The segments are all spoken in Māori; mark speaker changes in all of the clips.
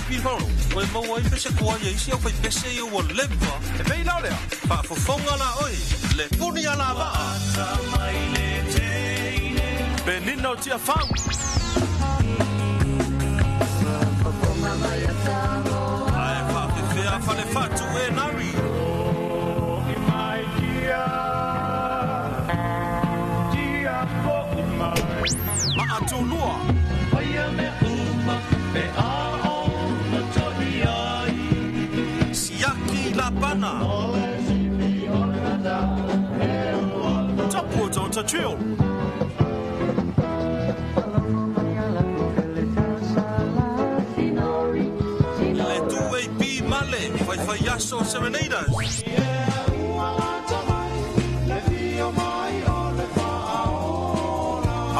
Speaker 1: pihoro. Oi mau ai pese kua ia isi au fai pese i ua lewa.
Speaker 2: E pei lau lea.
Speaker 1: Whaafofonga la oi, le puni ala waa.
Speaker 2: Benino tia whau.
Speaker 1: Ai whaafefea whale whatu e nari.
Speaker 2: Maatunua.
Speaker 1: Siaki la bana.
Speaker 2: Tapu o ta chill.
Speaker 1: Le tue pi male, fai yaso serenaders.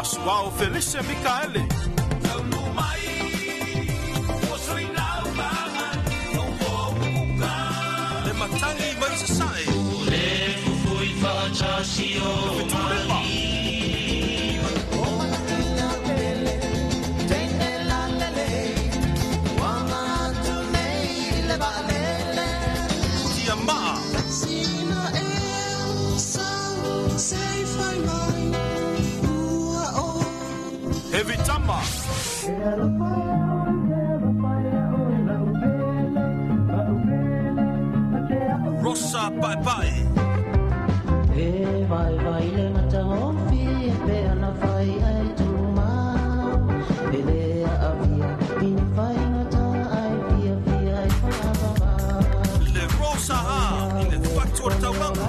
Speaker 2: Asuao Felicia Mikaeli.
Speaker 1: Le matangi mai se sae.
Speaker 3: Le fufui whaachasio mali.
Speaker 1: Tia maa.
Speaker 2: Heavy Tama.
Speaker 1: Rosa bye bye.
Speaker 3: E vai vai le mata ofi pe ana fai ai tuma. E le avia in fai ngata ai via via ai fa.
Speaker 1: Le rosa ha, le fatu o tawanga.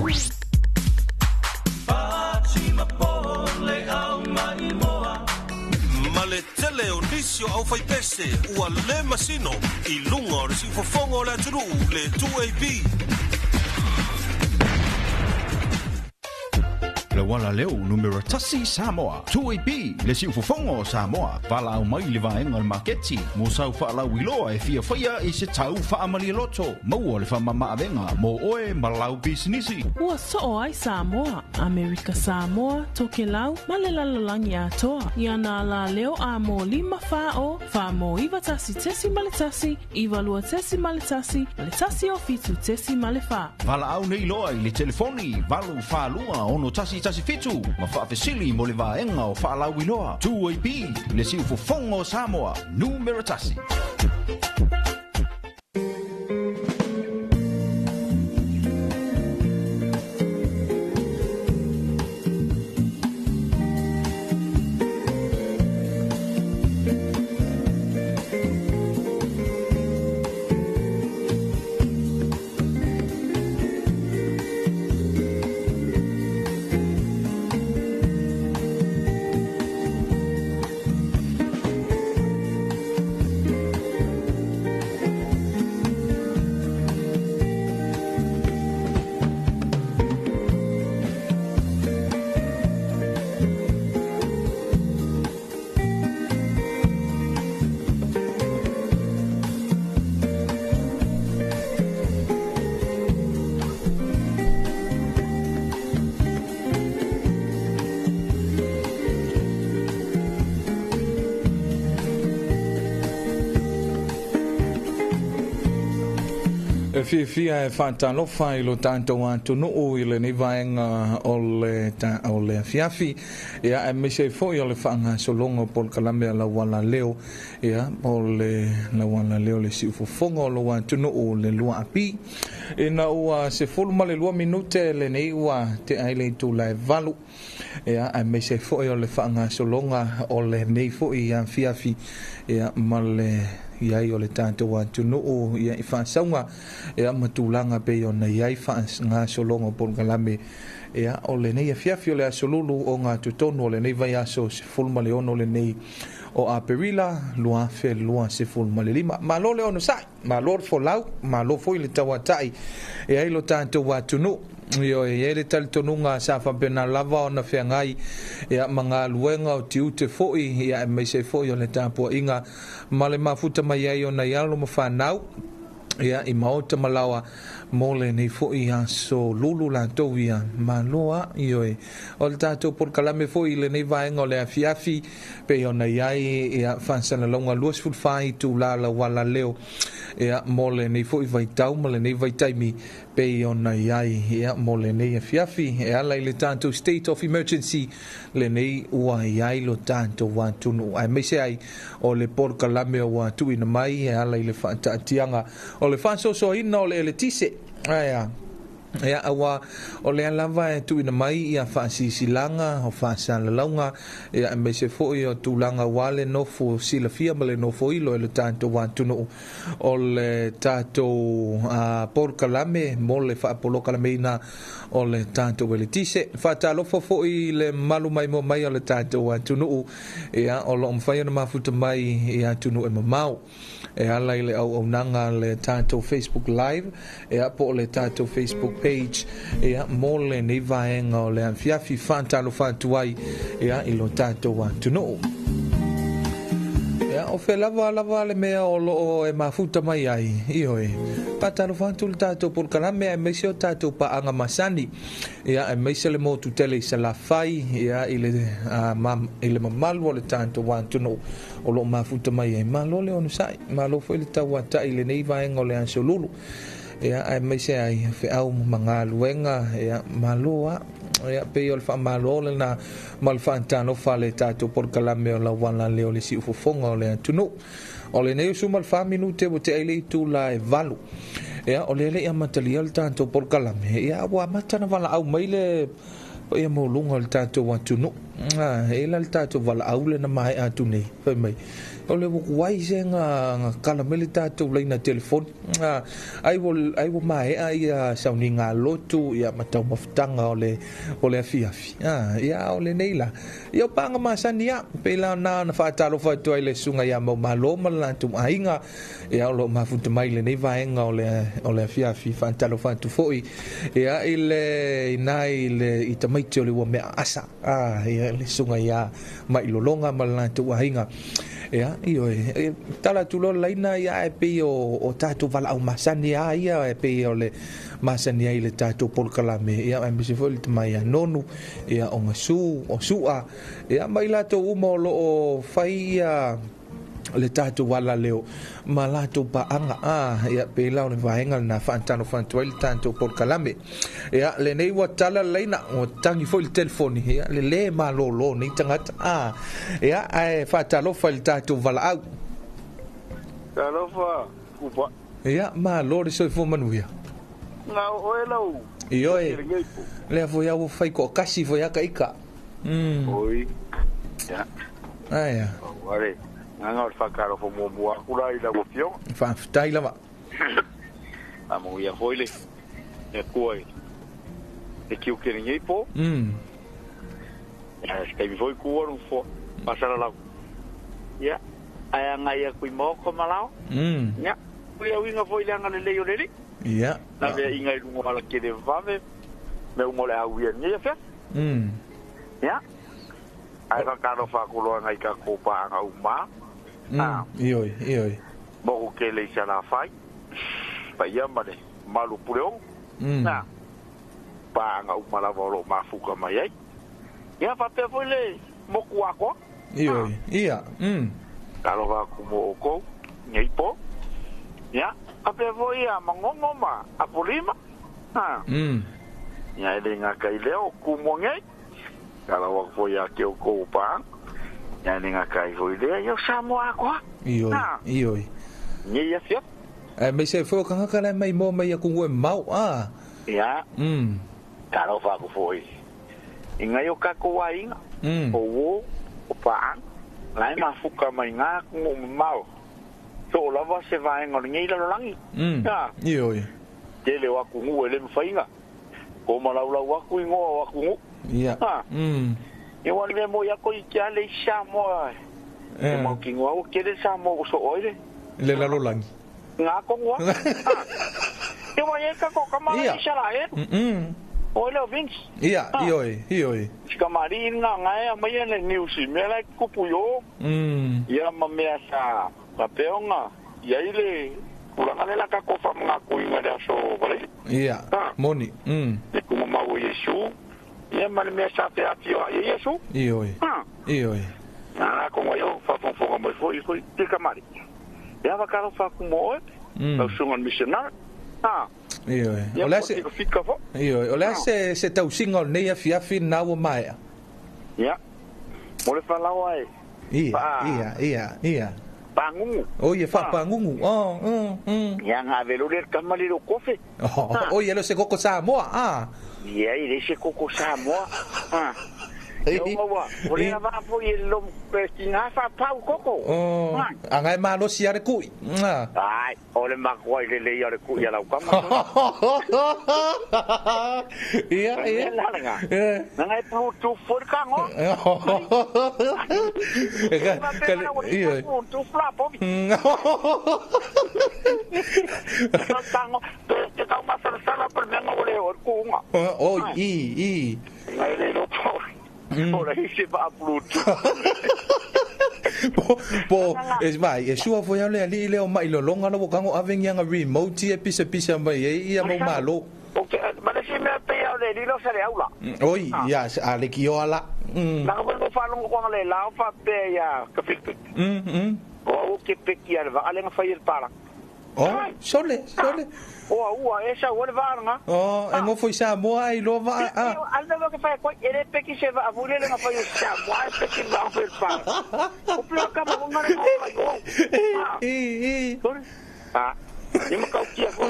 Speaker 3: Fatima pole au mai moa.
Speaker 1: Male tele o nisio au fai pese, ua le masino, I lunga o resi fofongo le aturu, le 2AB.
Speaker 4: Le wala leo numero tasi Samoa 2AB le siu fofongo Samoa wala au mai le vaenga al marketi mo sau wala wiloa e fia fia I se tau whaamali loto mau le whamama avenga mo oe malau bisinisi
Speaker 5: Ua soo ai Samoa, Amerika Samoa, toke lau, malelalangi atoa. Iana la leo a mo 5 fao, fa mo iwa tasi tesi maletasi, iwa lua tesi maletasi, le tasi o fitu tesi malefa.
Speaker 4: wala au nei loa I le telefoni walu whalua ono tasi fitu ma whaafesili mo le vaenga o whaalau wiloa 2AB le siu fofongo Samoa numero tasi
Speaker 6: Fia e whātalofa I lo tātou atunuu I le nivaenga o le fiafi ia e mise fo I o le whaanga solonga Polokalame O Alofa'Aga leo ia o le wala leo le siufofonga o lo atunuu le lua api ina ua se fulma le 2 minute le nei ua te aile tu la valu ia e mise fo I o le whaanga solonga o le nei fo I fiafi ia male iai o le tātou atunuu ia I whaasaunga ia matulanga pe o na iai ngā solonga Polokalame ia o le nei fiafi o le asolulu o ngā tutonu o le nei vai aso se fulma le ono le nei o a perila lua fe lua se fulma le 5 ma lo le ono sai ma lo fo lau ma lo fo I le tawatai ia I lo tātou atunuu Yo ele tal tonunga sa fa pena lava ona fe ngai ya manga luenga o tiu te foi ya me se foi o le tapo inga male mafuta mai ai ona yalo mo fa nau ia I maota malawa mole nei foi a so lulu la tovia maloa ioe o le tatou Polokalame foi le nei vaenga o le afiafi pe ona iai ia fansana longa luas fulfai tu la wala leo ia mole nei foi vaitau mole nei vaitaimi pe ona iai ia mole nei afiafi ia la le tatou state of emergency le nei ua iai lo tatou watunu ai me se ai o le Polokalame o atu ina mai ia la le faatatianga o le fansoso ina o le tise aya ia awa o le lava tu ina mai ia faasisilanga o faasalalaunga ia me se foi o tulanga wale no fo silafia male no fo ilo le tanto watunu o le tato Polokalame mo le Polokalame ina o le tanto veletise fatalo fo le malu mai mo mai o le tato watunu ia o lo mfai na mafuta mai ia tunu e mamau e ala ile au nanga le tato Facebook live e apo le tato Facebook page e mole nei vaenga o le anfiafi fantalo fatuai e ilo tato wa tuno o fe lava le mea o lo e mafuta mai ai ioe patalo fantu le tato Polokalame e meise o tato pa anga masani ia e meise le mo tutele I sala fai ia ile mamalu o le tato wantuno o lo mafuta mai ai malo le onu sai malo foi le tawata ile nei vaenga o le ansolulu ia e meise ai fe au manga luenga ia maloa ia pe o le faamalo le na malfantano fale tato Polokalame o la wala leo le si ufofonga o le tunu o le nei suma le fa minute o te ele tu la e valu ia o le ia matalia le tato Polokalame ia wa matana wala au mai le ia mo lunga le tato wa tunu e la le tato wala au le na mai atu nei fa mai o le wai senga kala mele tato le na telefon ai wo mai ai sauninga lotu ia matau maftanga o le afiafi ia o le neila ia panga masania pela na fatalo fatu ai le sunga ia mo malo mala tu ainga ia lo mafuta mai le nei vaenga o le afiafi fatalo fatu foi ia ile nai le itamaiti o le wa me asa ia le sunga ia mai lolonga mala tu ainga ia io tala tulo laina ia e pe o tato vala au masani ia e pe o le masani ai le tato Polokalame ia e misi foi le mai nonu ia o ngasu o sua ia mai lato umo lo o fai le tato wala leo malato pa anga ia pe la le vaenga na fantano fantuai le tato Polokalame ia le nei wa tala laina o tangi foi le telefoni ia le malolo ni tangata ia ai fatalo fa le tato wala au
Speaker 7: talo fa kupa
Speaker 6: ia malo le soi fo manuia
Speaker 7: nga oelo
Speaker 6: io le vo ia fai ko kasi vo ia kaika
Speaker 7: oi ya
Speaker 6: ai
Speaker 7: ore nga o fakaro fo mo bua kula ila go fio
Speaker 6: fa ftai lava
Speaker 7: amo ia foile e koi e kiu keringi po ska mi foi kuoru fo pasara la ya aya nga ia kui moko malao ya kui winga foi langa le leo leli
Speaker 6: ya
Speaker 7: na ve inga lungo ala kede vave me umo le au ia ni fe ya ai fakaro fa kulo nga ika ko pa nga uma
Speaker 6: io
Speaker 7: bo ke le sala fai pa ia mane malu puleo na pa nga umala volo mafuka mai ai ia fa pe vole mo kuako
Speaker 6: ia
Speaker 7: kalo va kumo ko neipo ia a pe voia mangongo ma a polima ia ele nga kai leo kumo ngai kalo va voia ke ko pa ia nga kai voile ia samo ako
Speaker 6: io
Speaker 7: ni ia fiat
Speaker 6: me se fo kanga kala mai mo mai ku ngwe mau
Speaker 7: ia kalo va ko foi inga yo ka ko wa inga o pa lai mafuka mai nga ku mau so la va se va en ngi la langi
Speaker 6: io
Speaker 7: tele wa ku ngwe le mfainga ko mala wa ku ngo wa ku
Speaker 6: ia
Speaker 7: e wa le mo ya ko i kia le samo e mo ki ngo o ke le samo so oire
Speaker 6: le la langi
Speaker 7: nga ko ngwa e wa ye ka ko kama i shala Olha, Vince.
Speaker 6: Ia.
Speaker 7: Kamari nga ngai mai le news me la kupuyo. Ia mamea sa papeonga. Ia ile Kurang ala ka ko fa mga kuinga da so vale.
Speaker 6: Ia. Moni.
Speaker 7: Kuma mau Yesu. Ia mana me sa te ati o Yesu.
Speaker 6: Ioi. Ioi.
Speaker 7: Na ko yo fa fo mo foi te kamari. Ia va ka fa ku mo. Au sungon missionar.
Speaker 6: Ioi. Ola se
Speaker 7: fica fo.
Speaker 6: Ioi. Ola se tau singo nei a fiafi na o mai.
Speaker 7: Ia. Mo le fa lawa e.
Speaker 6: Ia.
Speaker 7: Pangungu.
Speaker 6: Oh, ia fa pangungu.
Speaker 7: Yang avelo le kamali lo kofe.
Speaker 6: Oh, ia lo se koko Samoa.
Speaker 7: Ia, ile se koko Samoa. Yo wa, ole na va fo ye lo pestinga fa pau koko.
Speaker 6: Angai malo si are kui.
Speaker 7: Ai, ole ma ko ile ya re ku ya la kama.
Speaker 6: Ia.
Speaker 7: Ngai pu tu for ka ngo.
Speaker 6: Ia.
Speaker 7: Tu flapo. Tango, te ka ma sala per mengo ole or ku nga.
Speaker 6: Oh, i.
Speaker 7: Ngai le lo po. Ora isi va brut.
Speaker 6: Po, es vai, e sua foi ale ali le o mai lo longa no kango avenga nga remote e pisa mai e ia mo malo.
Speaker 7: Okay, ma le sime pe ale di lo sare aula.
Speaker 6: Oi, ya, ale ki o ala.
Speaker 7: Na ko fa lo ko le la fa pe ya ka fit. O ke pe ki alva ale nga fa ir para.
Speaker 6: Oh, sole.
Speaker 7: O esa o va nga.
Speaker 6: Oh, e mo foi sa mo ai lo va.
Speaker 7: Alda lo que fa ko ere pe ki se va a vule nga fa ir sa mo pe ki va fer para. O plo ka mo nga ko. Ni mo ka ki ko.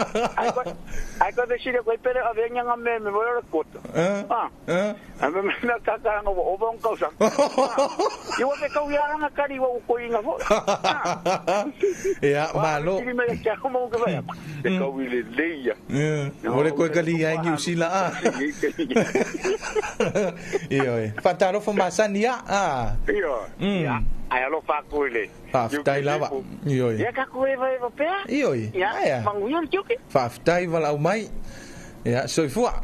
Speaker 7: Ai ko de shire ko pere a venga nga me mo lo ko. A me na ka ka nga o bon ka sa. Yo pe ka ya nga ka ri wo ko inga fo.
Speaker 6: Ya, malo.
Speaker 7: Ni me ka mo ka va. Ka wile leia.
Speaker 6: Ore ko ka li ai ni usila Io. Fataro fo masania.
Speaker 7: Io. Ai alo fa ko ile.
Speaker 6: Faftai lava. Io.
Speaker 7: Ya ka ko va pe.
Speaker 6: Io.
Speaker 7: Ya. Manguyon tioke.
Speaker 6: Faftai vala mai. Ya, soifua.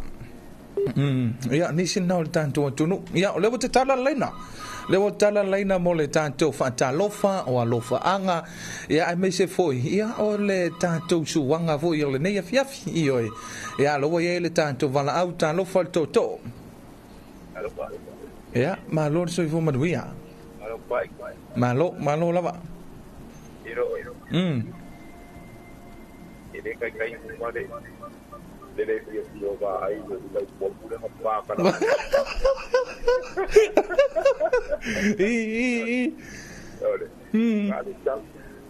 Speaker 6: Ya, nisi na le tanto tunu. Ya, le te tala lena. Le tala lena mo le tanto fatalofa o alofa'aga. Ya, ai me se foi. Ya, o le tanto suanga foi o le nei fiafi. Io. Ya, lo ye le tanto vala au talofa toto. Ya, malo soifu maduia. Malo lava.
Speaker 7: Iro. Ele kai mo de. Dele yo va ai lo po pure ma pa para. Ore.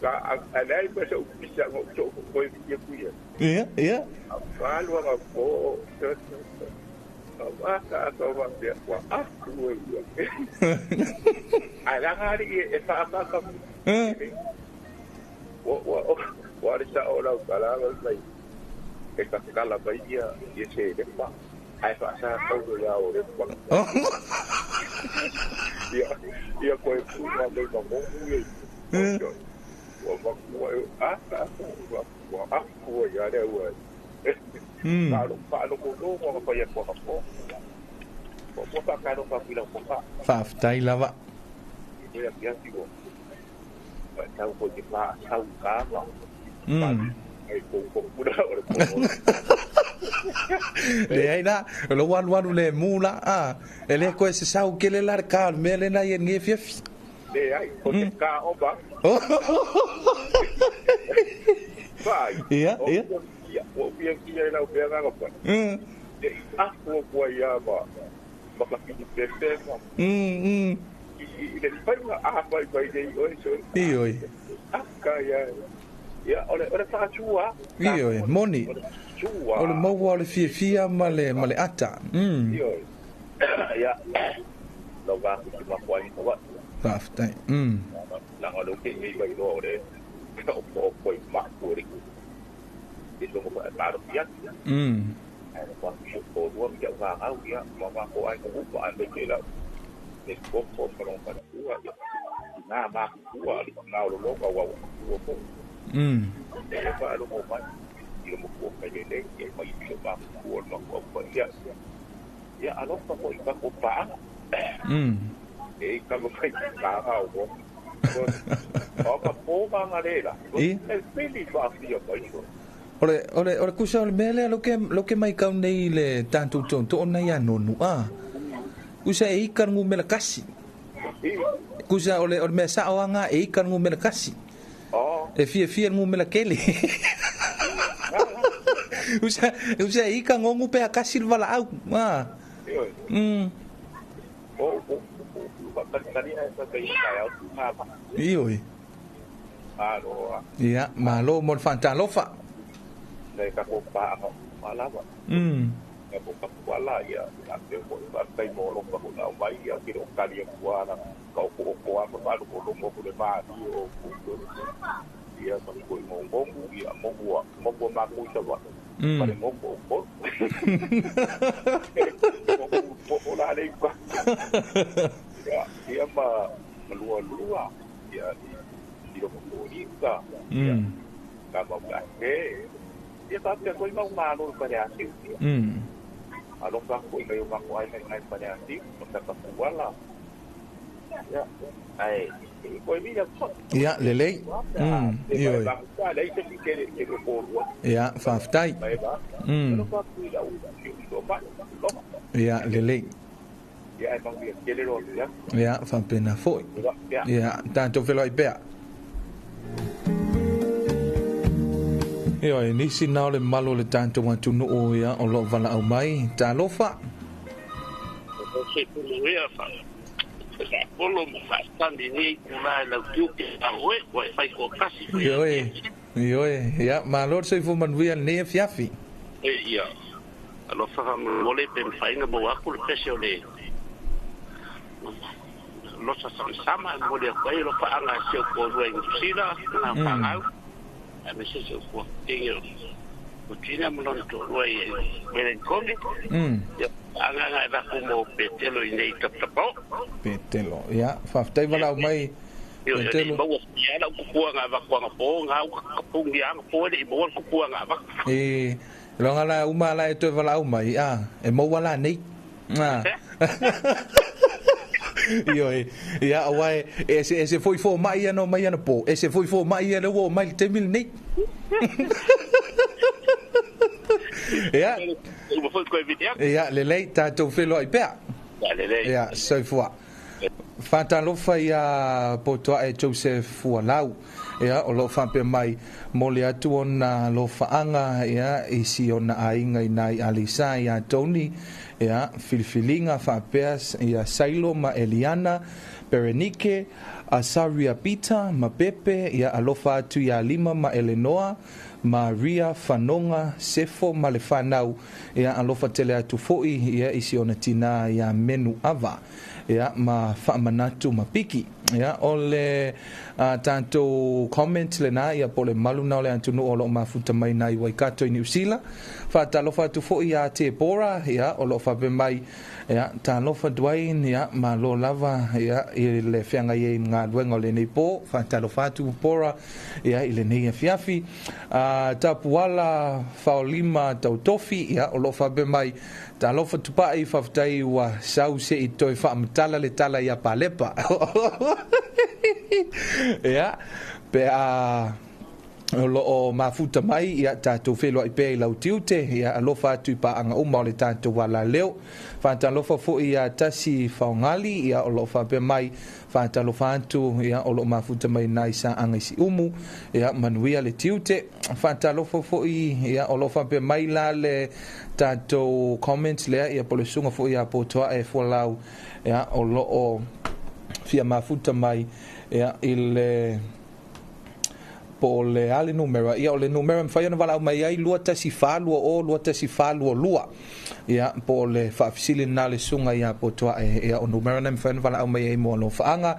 Speaker 7: Ka alai pa so bisa mo so ko ye kuya.
Speaker 6: Iya.
Speaker 7: Falo nga po. Ka va dia wa aku ya. Ala nga ri e fa ka. Wa ri sa ora kala lai. E ka kala ba ia e se de pa. Ai fa sa ko ya o de pa. Ia ko e fu na de ko mo ye. Wa aku ya de wa. Kalau ko mo ko ya ko ko. Ko pa ka no pa pila ko pa.
Speaker 6: Faftai lava.
Speaker 7: Ia sigo. Tau ko di pa tau ka. Ai ko pura ora ko.
Speaker 6: Le ai na, lo wan le mula ele ko ese sau que le larcar mele na ye ngefia.
Speaker 7: Le ai ko te ka oba. Vai.
Speaker 6: Ia.
Speaker 7: O kia na o pega ga pa. Ko ya ba. Ba ka ki pese. Ile pai nga pai dei oi so.
Speaker 6: Oi.
Speaker 7: Kaya. Ya, ole fa chua.
Speaker 6: Oi, moni.
Speaker 7: Chua.
Speaker 6: Ole mo wale fia male ata.
Speaker 7: Oi. Ya. Lo va ki ma kwa ni wa.
Speaker 6: Faftai.
Speaker 7: La ngalo ke ni bai do ore. O ko ma ko ri. Itu mo ba ro ya. Ai ko ko do mi ga au ya, ma ko ai ko ba ai ke la. Ni ko para tua. Na ba tua na lo ka wa. Ele fa lo mo ba. Yo mo ko ka le ke mai ke ba ko no ko ya. Ya alo pa ko pa. Ka mo fai ka ha o. Ko O ka pōma ngarela.
Speaker 6: I?
Speaker 7: E pili whaakia pa iso.
Speaker 6: Ore kusa ole mele loke mai kau nei le tantu tonto ona ia nonu kusa e ikan ngu mele kasi kusa ole me sa oanga e ikan ngu mele kasi e fie ngu mele kele kusa e ikan ngu pe kasi wala au Ioi. Ia, malo mo fantalofa.
Speaker 7: Nei ka ko pa ako malawa. Ka ko pa wala ya, ate ko ba tai mo lo pa ko na mai ya ki ro ka dia kuana. Ka ko ako ko lo mo ko le ma o ko. Ia sa ko mo bongo ia mo ma ko sa wa. Pare mo ko. Ko la le pa. Ia ma lua. Ia di ro ko ika. Ka ba ka dia tak kau mau malu pada hasil dia. Kalau kau ingin kau ingin pada hasil, maka kau buatlah. Ya, kau ini apa?
Speaker 6: Ya, lele. Iyo.
Speaker 7: Ada itu fikir polu.
Speaker 6: Ya, faftai. Ya, lele.
Speaker 7: Ya, emang dia kelero ya.
Speaker 6: Ya, fampena foi. Ya, tanto velo ibea. Ia ni sinau le malo le tanto watu no o ia o lo vala au mai ta lofa
Speaker 7: o se pulu ia fa sa polo mo fa stand ni una la tiu a oe o fai ko kasi
Speaker 6: Io ia malo se fu man via ne fiafi
Speaker 7: ia alo fa mo le pe fai nga bo aku le pese o le lo sa sama mo le ko lo fa anga se ko ro en sila na fa ngau a veces se fue tengo cucina molon to roi belen kongi ya anga da como petelo inei tapo
Speaker 6: petelo ya faftai vala mai
Speaker 7: petelo mo ya la ku nga va kwa po nga ku ngia po de bo ku nga va
Speaker 6: lo ngala uma la to vala mai e mo wala nei ia awai ese foi fo mai no mai no po ese foi fo mai no wo mai temil nei ia lele ta to felo ai pe ia so foi fatalofa ia poto e Joseph Fualau ia o lo fa pe mai mole atu ona lo faanga ia isi ona ainga inai alisa ia Tony ia filfilinga fa peas ia Sailo ma Eliana Berenike Asaria Pita ma Pepe ia alofa atu ia Lima ma Eleanor Maria Fanonga Sefo Malefanau ia alofa tele atu foi ia isi ona tina ia menu ava ia ma whaamanatu ma piki ia ole tanto comment le na ia pole malu na ole antunu olo mafuta mai nai Waikato i New Zealand whaatalofa atu fo ia te pora ia olo whape mai ia talofa Dwayne ia ma lo lava ia i le whianga i ngā duenga o le nei po whaatalofa atu pora ia i le nei fiafi tapuala whaolima tautofi ia olo whape mai talofa tupai whaftai wa sau se i toi whaamatala le tala ia palepa ia pe o mafuta mai ia tātou whelua i pēi lau tiute ia alofa atu i paanga uma o le tātou wala leo whaatalofa fo ia tasi whaongali ia o lofa pe mai whaatalofa atu ia o lo mafuta mai nai sa angaisi umu ia manuia le tiute whaatalofa fo ia o lofa pe mai la le tātou comments lea ia pole sunga fo ia potoa e fualau ia o lo o fia mafuta mai ia il po le ale numero ia o le numero me fai na vala mai ai lua tasi falu o lua tasi falu o lua ia po le faafisili na le sunga ia po toa ia o numero na me fai na vala mai ai mo lo faanga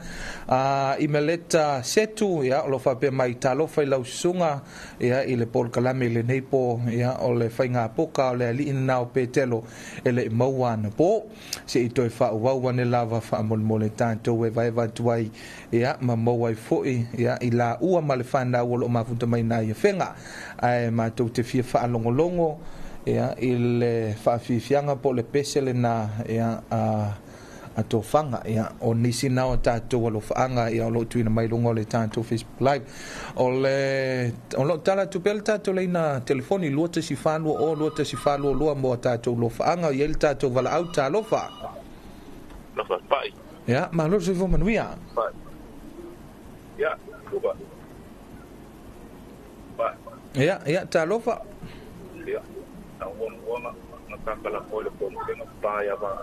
Speaker 6: i meleta setu ia o lo fa pe mai talo fai lau sunga ia i le Polokalame le neipo ia o le fai ngā poka o le ali ina o petelo ele maua na po se i toi fa uau ne lava fa mo le tanto e vai va tuai ia ma maua i foi ia i la ua ma le fana o lo mafuta mai na ia fenga ai ma to te fia fa longo ia il fa fianga po le pesele na ia atofanga ia o nisi na o tātou alofa'aga ia o lo tuina mai lunga o le tātou Facebook Live o lo tala tupel tātou leina telefoni lua tasi whanua lua mo tātou lofa'aga ia le tātou wala au tā lofa
Speaker 7: Lofa pai.
Speaker 6: ia malo se fo manuia
Speaker 7: Pai. Ya, lupa. Pai.
Speaker 6: ia tā lofa
Speaker 7: Ya. Nawon nakakala ko le pon ke paya ba.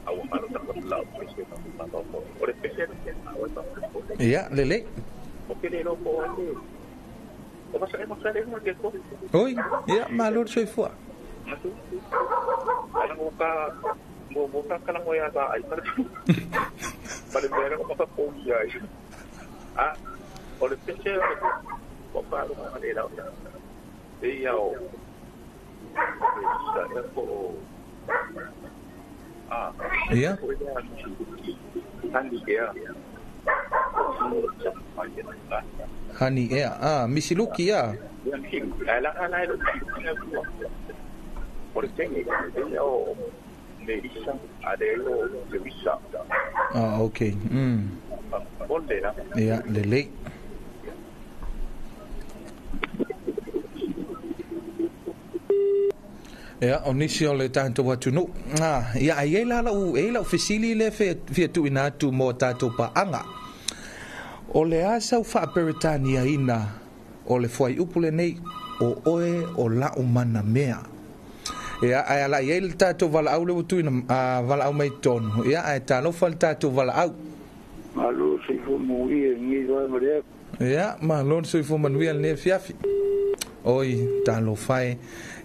Speaker 7: Awu malo ta ko la presi na to ko. Ore pese awu ta.
Speaker 6: ia lele
Speaker 7: Oke le lo ko ate. O ba sa mo sa le mo ke ko.
Speaker 6: oi ia malo se fo
Speaker 7: Masu. Ala mo ka mo ka kala mo ya ba ai para. Para ver ko pa ko ya. Ah, ore pese ko pa lo ma le la. Iya o. Saya ko. Ah.
Speaker 6: ia hani ia misiluki ia okay ia lele ia o nisi o le tātou atunu ia ai la fesili le fia tuina atu mo tātou pa'anga o le asa u whaaperetania ina o le fuai upule nei o oe o lau mana mea ia ai ala ia le tātou wala au le tuina wala au mai tonu ia ai tālofa le tātou wala au
Speaker 7: Malo si fu muie ni do mare.
Speaker 6: ia malon sui fu manuia le fiafi oi tālofai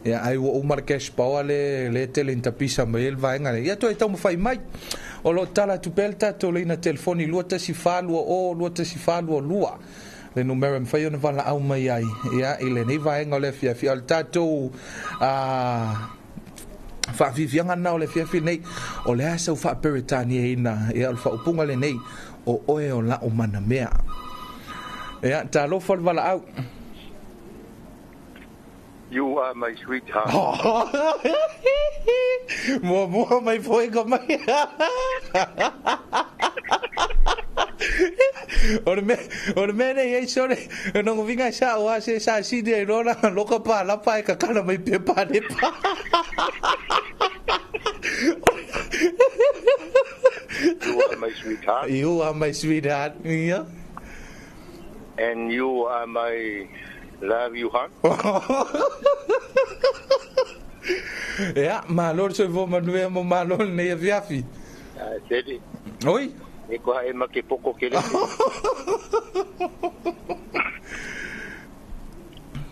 Speaker 6: ia ai o marques paole le telenta pisa mai el vai ngale ia toi tau fai mai o lo tala tu pelta to le na telefoni luata si falu o lua le numero me fai ona vala au mai ai ia ile nei vai ngale fia al tato fa vivianga na le fia nei o le asa fa peritani ina ia al fa upunga le nei o oe o la o mana mea ia talo fol vala au.
Speaker 7: You are my sweetheart.
Speaker 6: Mua mai foi ko mai. Ora me nei sore non vinga sa o se sa si de rona loka pa la pa ka kana mai pe pa de pa.
Speaker 7: You are my sweetheart.
Speaker 6: You are my sweetheart. Yeah.
Speaker 7: And you are my love you heart.
Speaker 6: Ja, malor so vo manuel mo malor ne viafi.
Speaker 7: Sedi.
Speaker 6: Oi.
Speaker 7: E ko e ma ke poko kele.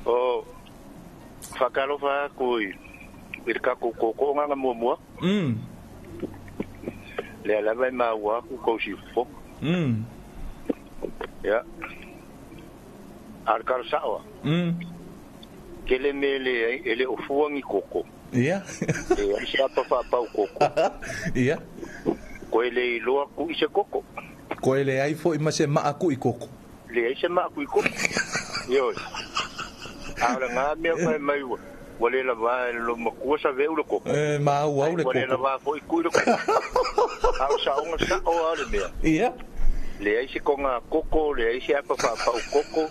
Speaker 7: Oh. Fakalo fa kui. Irka ko nga mo. Le la vai ma wa ko si fo. Ya. Arkar sawa. Kele mele ele o fuangi koko.
Speaker 6: Ia.
Speaker 7: E sa pa pa koko.
Speaker 6: Ia.
Speaker 7: Ko ele loa ku ise koko.
Speaker 6: Ko ele ai fo ima se ma aku i koko.
Speaker 7: Le ise ma aku i koko. Yo. Ahora nga me mai wa. Wale la va lo mo sa ve lo koko.
Speaker 6: Ma wa le koko.
Speaker 7: Wale la va fo i ku lo koko. Au sa o sa o ale me.
Speaker 6: Ia.
Speaker 7: Le ai se konga koko le ai se apa pa koko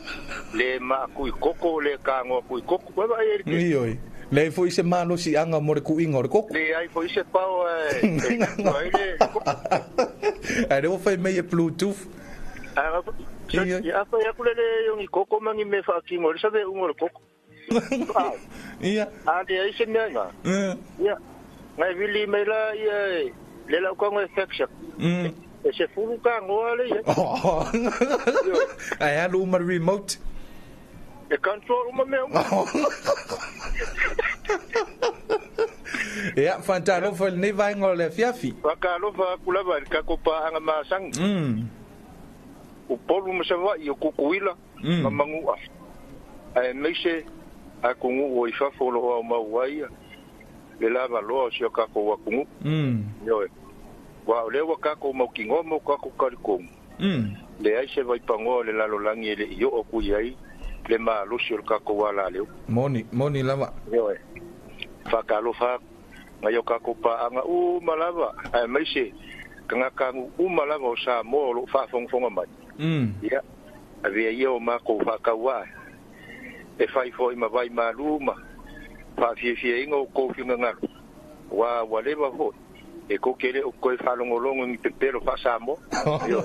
Speaker 7: le ma ku i koko le ka ngo ku i koko ba ai
Speaker 6: ni oi le foi se malo si anga mo ku ingor koko
Speaker 7: le ai foi se pau
Speaker 6: ai devo fai meia bluetooth
Speaker 7: ya fa ya ku le yo ni koko mangi me fa ki ngor sabe ngor koko
Speaker 6: ia
Speaker 7: ade ai se nga ia ngai vili me la ia le la ko ngo effect se fulu ka ngole ya
Speaker 6: ai alu ma remote
Speaker 7: e control uma meu
Speaker 6: ia fantalo foi ne vai ngole fiafi
Speaker 7: pakalo fa kula va ka ko pa anga masang o polu mo se va yo kukuila mamangu ai meise a kungu o ifa folo o ma waia le lava lo si ka ko wa kungu yo wa le wa ka ko mo kingo mo ka ko karikom le ai se vai pango le lalo langi le yo o ku yai le ma lo si ka ko wala le
Speaker 6: moni lava
Speaker 7: yo fa ka lo fa ngayo ka ko pa anga malava ai mai se kanga kangu malava o sa mo lo fa fonga mai ya avia yo ma ko fa ka wa e fai foi ma vai maluma fa fie ingo ko fi nga wa le va ho e ko kere o ko fa longo ni pepero fa sa mo yo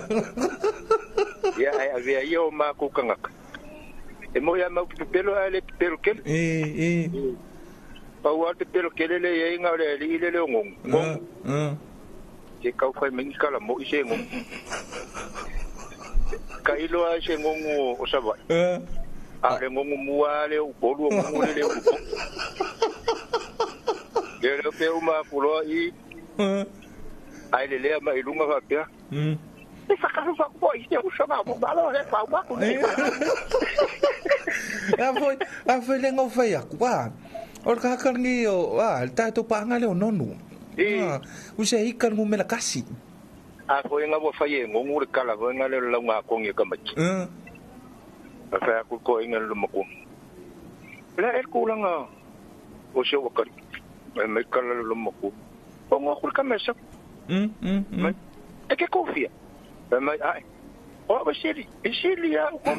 Speaker 7: ya avia yo ma ko kanga e mo ya ma pepero ale pepero kel pa wa pepero kel le ye nga le ngong ke ka fa men kala mo ise ngong ka ilo a se ngong o sa va ale ngong mua le o bolu ngong le o le pe uma pulo I ai le ma ilunga va pia e fa ka fa ko I te o sa va mo balo le fa ba ko
Speaker 6: a foi le ngo fa ya kwa o ka ngi o ta to pa nga le nonu o se ikan mo me la kasi
Speaker 7: a ko nga bo fa ye ngong le kala bo nga le la nga ko ngi ka ma a fa ko nga le mo ko la el ko nga o se o ka me kala le mo ko o nga ko ka me sa e ke kofia mai ai o ba siri ya ko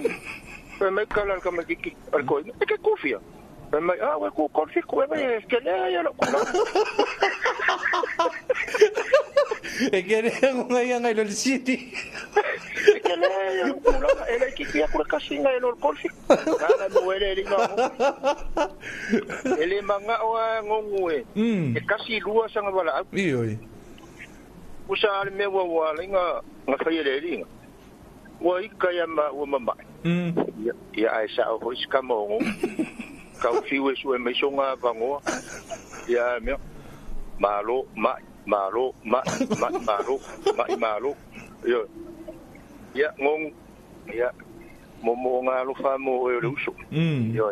Speaker 7: me kala ka me ki ko e ke kofia mai we ko kofi ko e ke le ya lo ko
Speaker 6: e que nga yang lo city
Speaker 7: e que le ko ele ki ya ko ka singa lo kofi kana mo ele no ele manga o ngongwe e kasi lua sanga bala
Speaker 6: oi
Speaker 7: usa ale me wa nga fa ele ringa wa ikaya ma wa mama ya aisa o iskamo ka fiwe su me songa bango ya me malo yo ya ngong ya mo nga lo fa mo e lo uso yo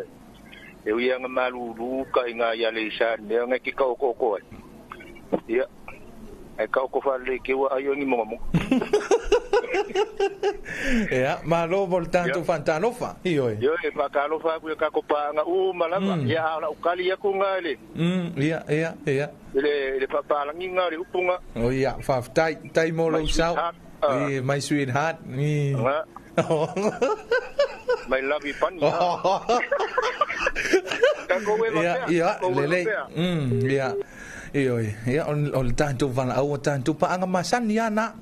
Speaker 7: e wi nga malu lu ka nga ya le sa me nga ki ko ya e ka ko fa le ke wa ayo ni mo
Speaker 6: ya malo voltando fantanofa yo
Speaker 7: e fa ka lo fa ku ka ko pa nga malava ya la ukali ya ku nga le
Speaker 6: ya
Speaker 7: le papa lang nga le upunga
Speaker 6: oh ya fa tai mo lo sao my sweetheart
Speaker 7: my love you funny
Speaker 6: ya lele ya ya on tanto van au tanto pa anga masan ya na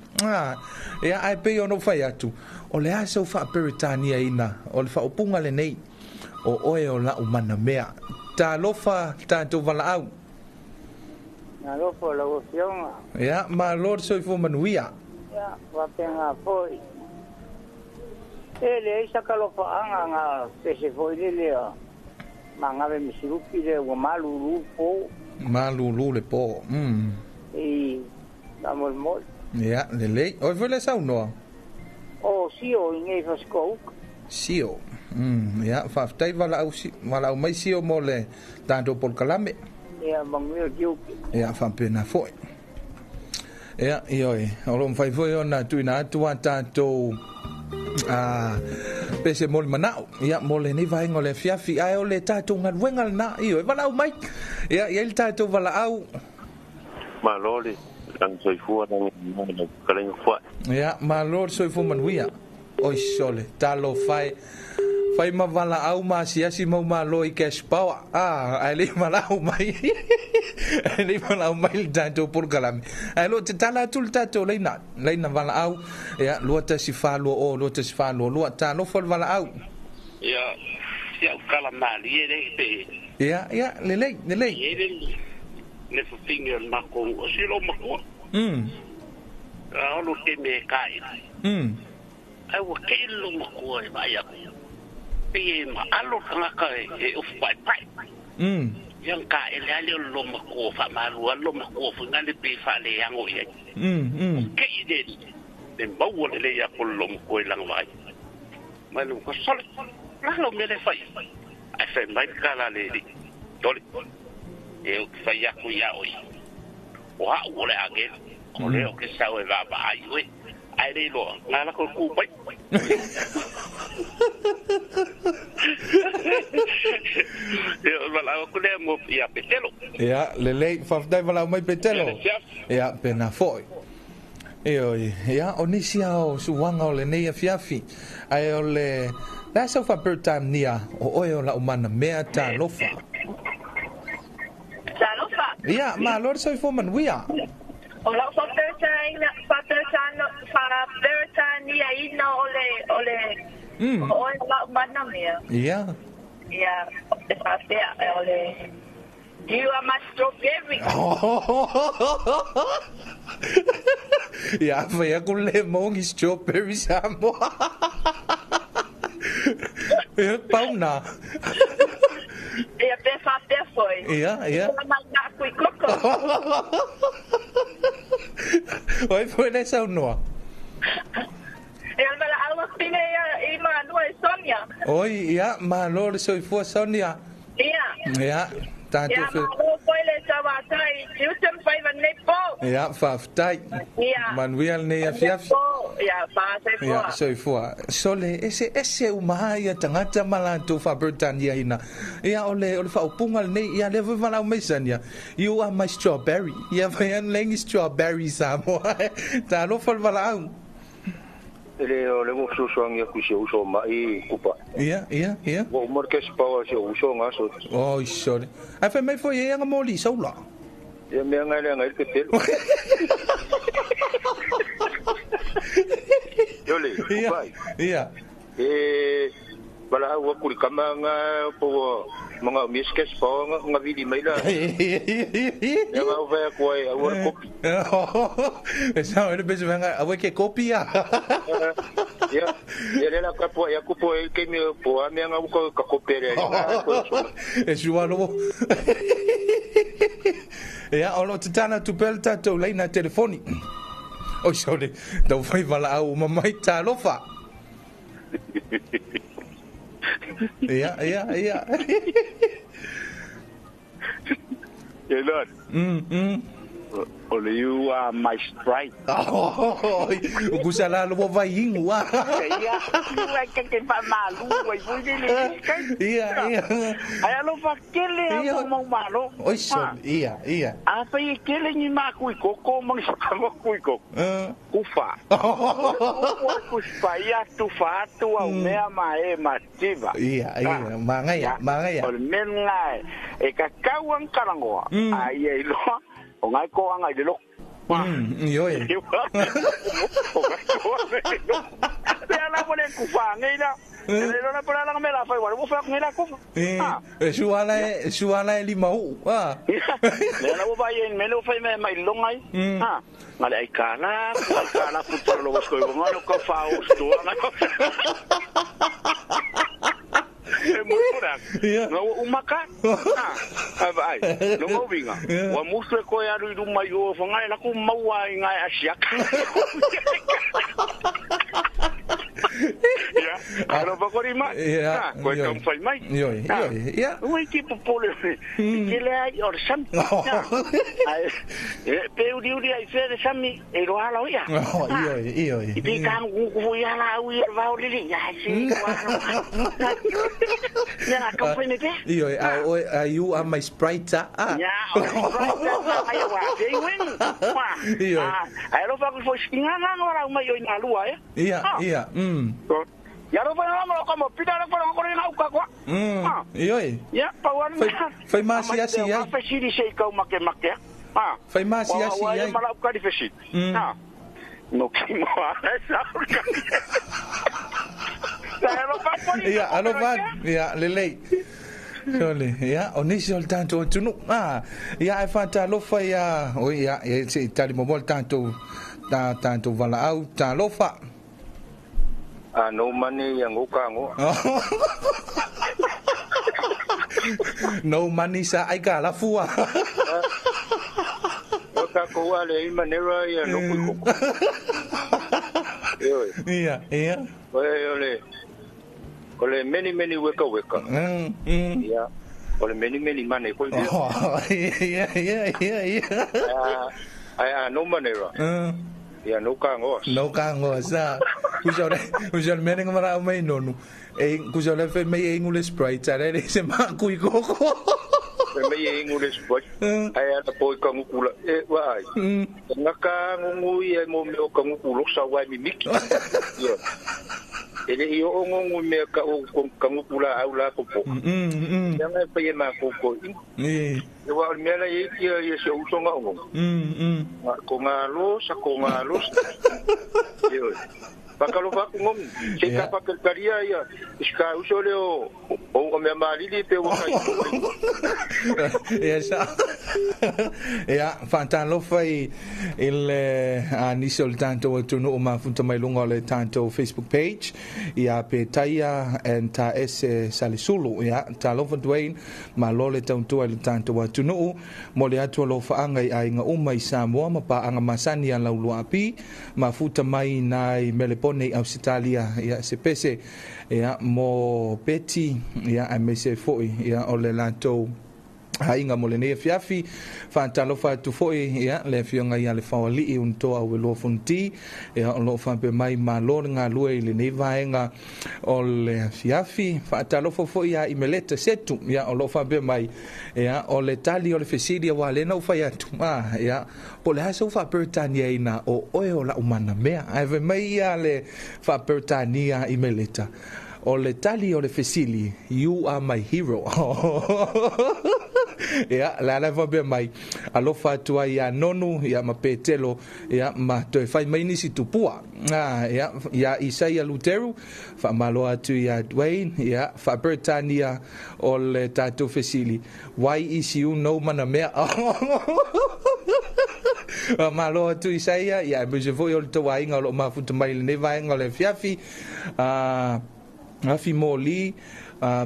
Speaker 6: ya ai pe ono fa ya tu o le aso fa peritania ina o le fa upunga le nei o oe o la umana mea ta lofa tanto van au
Speaker 8: na lofa la ofiona
Speaker 6: ya ma lord so fo manuia
Speaker 8: ya wa penga foi ele isa ka lofa anga pese foi le manga ve misirupi le o
Speaker 6: malulu le po
Speaker 8: e damos mol
Speaker 6: ya le o vele sa no
Speaker 8: o si o inge fasko
Speaker 6: si o ya fa tai vala au mai si o mole tanto Polokalame
Speaker 8: ya mangio kiu
Speaker 6: ya fa pena foi ya oi o lo fai foi ona tuina tua tanto pese mol manao ya mole ni vai ngole fiafi ai o le tato ngal wengal na io vala mai ya il tato vala au
Speaker 7: malole ang soifua nang kaleng fa
Speaker 6: ya malor soifu manuia oi sole talo fai ma vala au ma si mau malo I cash power ali malau mai ali malau mai tanto Polokalame ai lo tala tul tato leina vala au ya lo ta si fa lo ta no fol vala au
Speaker 9: ya kala mali ele
Speaker 6: ya lele
Speaker 9: le finger mako o silo mako lo ke me kai ai wo ke lo mako ai ya e ma alo ka e of pai yang ka ele ale lo mako fa malu lo mako fa ngale pe fa le yang o ye ke ide den bawo le ya ko lo mako lang vai malu ko sol la lo me le fai ai fa mai kala le dole e o fa ya ku ya o ha o le age o le o ke sa o va ba ai ai dei lo ngala ko ku pai yo wala ko le mo ia petelo
Speaker 6: ya lele fafdai wala mai petelo ya pena foi ya onisia o suwanga o le nei afiafi ai o le la so fa per time nia o oyo la umana mea ta lofa ya ma lor so fo man wia
Speaker 10: Ola fa per time nia ina ole o la umana mea
Speaker 6: ya
Speaker 10: fa ole you are my strawberry
Speaker 6: ya foi com lemon e strawberry samo pau na
Speaker 10: ia pefa foi
Speaker 6: ia
Speaker 10: na kui koko
Speaker 6: oi foi nessa noa
Speaker 10: ia mala alma pine ia ma no Sonia
Speaker 6: oi ia ma lor so foi Sonia ia tanto
Speaker 10: foi foi le sabatai jutem fai van nepo
Speaker 6: ia faftai Manuel ne afiaf
Speaker 10: ia fa se
Speaker 6: ia so foi sole esse uma ia tangata malanto fa Britania ina ia ole fa upunga ne ia le vala mesania you are my strawberry ia vai leng strawberry samo ta lo fal vala
Speaker 11: ele o le mo suang ya ku se uso mai kupa
Speaker 6: ia
Speaker 11: o morkes pa se uso ngaso
Speaker 6: oh sorry ai fa mai foi ia moli sola
Speaker 11: ia me ngale ngai ke tel yole kupai
Speaker 6: ia
Speaker 11: bala wa ku kamanga po mga miskes pa nga vidi mai la ya va ver quoi avoir copie
Speaker 6: esa ele beso venga avec que copia
Speaker 11: ya la capo ya cupo que me po a minha ko ka kopere
Speaker 6: e jualo ya olo tana tu pelta to leina telefoni o sorry do vai vala au mamai ta lofa ja.
Speaker 7: Yeah, Lord. Only you are my strike.
Speaker 6: Oh, gusala lo vai ingwa.
Speaker 7: Iya, vai que pa malu, vai fugir.
Speaker 6: Iya.
Speaker 7: Ai lo fa kele mo malo.
Speaker 6: Oi so, iya.
Speaker 7: A fa kele ni ma kuiko, como mo kuiko. Ufa. Ufa ya tu fa tu au mea mae mativa.
Speaker 6: Iya, mangaya.
Speaker 7: Ol menga e ka kawan karangoa. Ai lo o ngai ko anga de lo
Speaker 6: yo e
Speaker 7: ya la pone ku fa ngai la le lo na para la me la fa igual mo fa ngai la ku
Speaker 6: suala limau
Speaker 7: le la bo bayen me lo fa me mai lo ngai ngale ai kana fu por lo ko ngalo ko fa o sto na no umaka ai no mo vinga wa muso ko ya ru mai o fonga la ku mawa ngai asiak ya alo bakorima ko kam fai mai
Speaker 6: yo
Speaker 7: o equipo pole que le ai or sam ai pe uri ai fere sami e lo ala ya
Speaker 6: yo
Speaker 7: i bi kan ku ya la u va o li ya si ya ka fai ne te
Speaker 6: yo you are my sprite
Speaker 7: ya ai wa dei win ai lo fa ko ngana ora mai yo na lua
Speaker 6: iya
Speaker 7: ya lo fa na mo como pida lo fa ko na uka kwa
Speaker 6: yo
Speaker 7: ya pa wan
Speaker 6: fai masi asi
Speaker 7: ya fa si di sei ka make
Speaker 6: fai masi asi
Speaker 7: ya mala uka di fesit no ki mo esa uka
Speaker 6: ya alo van ya lele Sole, ya, onisio tanto tunu. Ya e fanta lo fa ya, o ya, e se tali mo tanto tanto vala au ta lo fa.
Speaker 11: No money yang ukango.
Speaker 6: No money sa ai ka la fua.
Speaker 11: Ota ko wale manera ya no ku.
Speaker 6: Iya.
Speaker 11: Ole many weka. Ya. Ole many mane ko dia.
Speaker 6: Iya.
Speaker 11: Ai no manera. Ia no kango.
Speaker 6: No kango sa. Kusole meneng mara mai nonu. Kusole fe mai ngule Sprite are se ma kui koko.
Speaker 11: Fe mai ngule Sprite. Ai ana poi kangu kula. Wai. Ngaka ngui e mo me o kangu kulo sa wai mi miki. Ia. Ele io ongo me ka o kangu kula au la popo. Yang pe ma koko. E wa me la ye se usonga ongo. Ko ngalo sa ko ngalo. Yo. Pakalo fa ngom. Se ka pakal ya. Iska usole o me mali li pe o kai.
Speaker 6: Ja sa. Ja, fantalo fai il ani soltanto tu no ma funta mai lungo le tanto Facebook page. Ja pe taia en ta ese salisulu ja ta lo von Dwayne ma lo le tanto le tanto tu no mo le atu lo fa anga ai nga umai Samoa ma pa anga masani ala lu api ma futa mai nai melepone Australia ja se pese ja mo peti ja a mese foi ja o le lanto hainga mo le ne fiafi fa talo fa tu foi ya le fionga ya le fawali un to au lo funti ya lo fa pe mai ma lo nga lue le ne vaenga o le fiafi fa talo fo foi ya imeleta setu ya lo fa pe mai ya o le tali o le fesidi wa le no fa ya tu ya po le haso fa pertania ina o o la umana mea ave mai ya le fa pertania imeleta o le tali o le fesili you are my hero. Ya la va be mai alo fatua ya nonu ya mapetelo ya ma to fai mai ni situpua ya Isaiah Luteru fa malo atu ya Dwayne ya fa Britannia o le tato fesili why is you no mana mea malo atu Isaiah ya me je voy o to wainga lo ma futu mai ne vainga le fiafi afi moli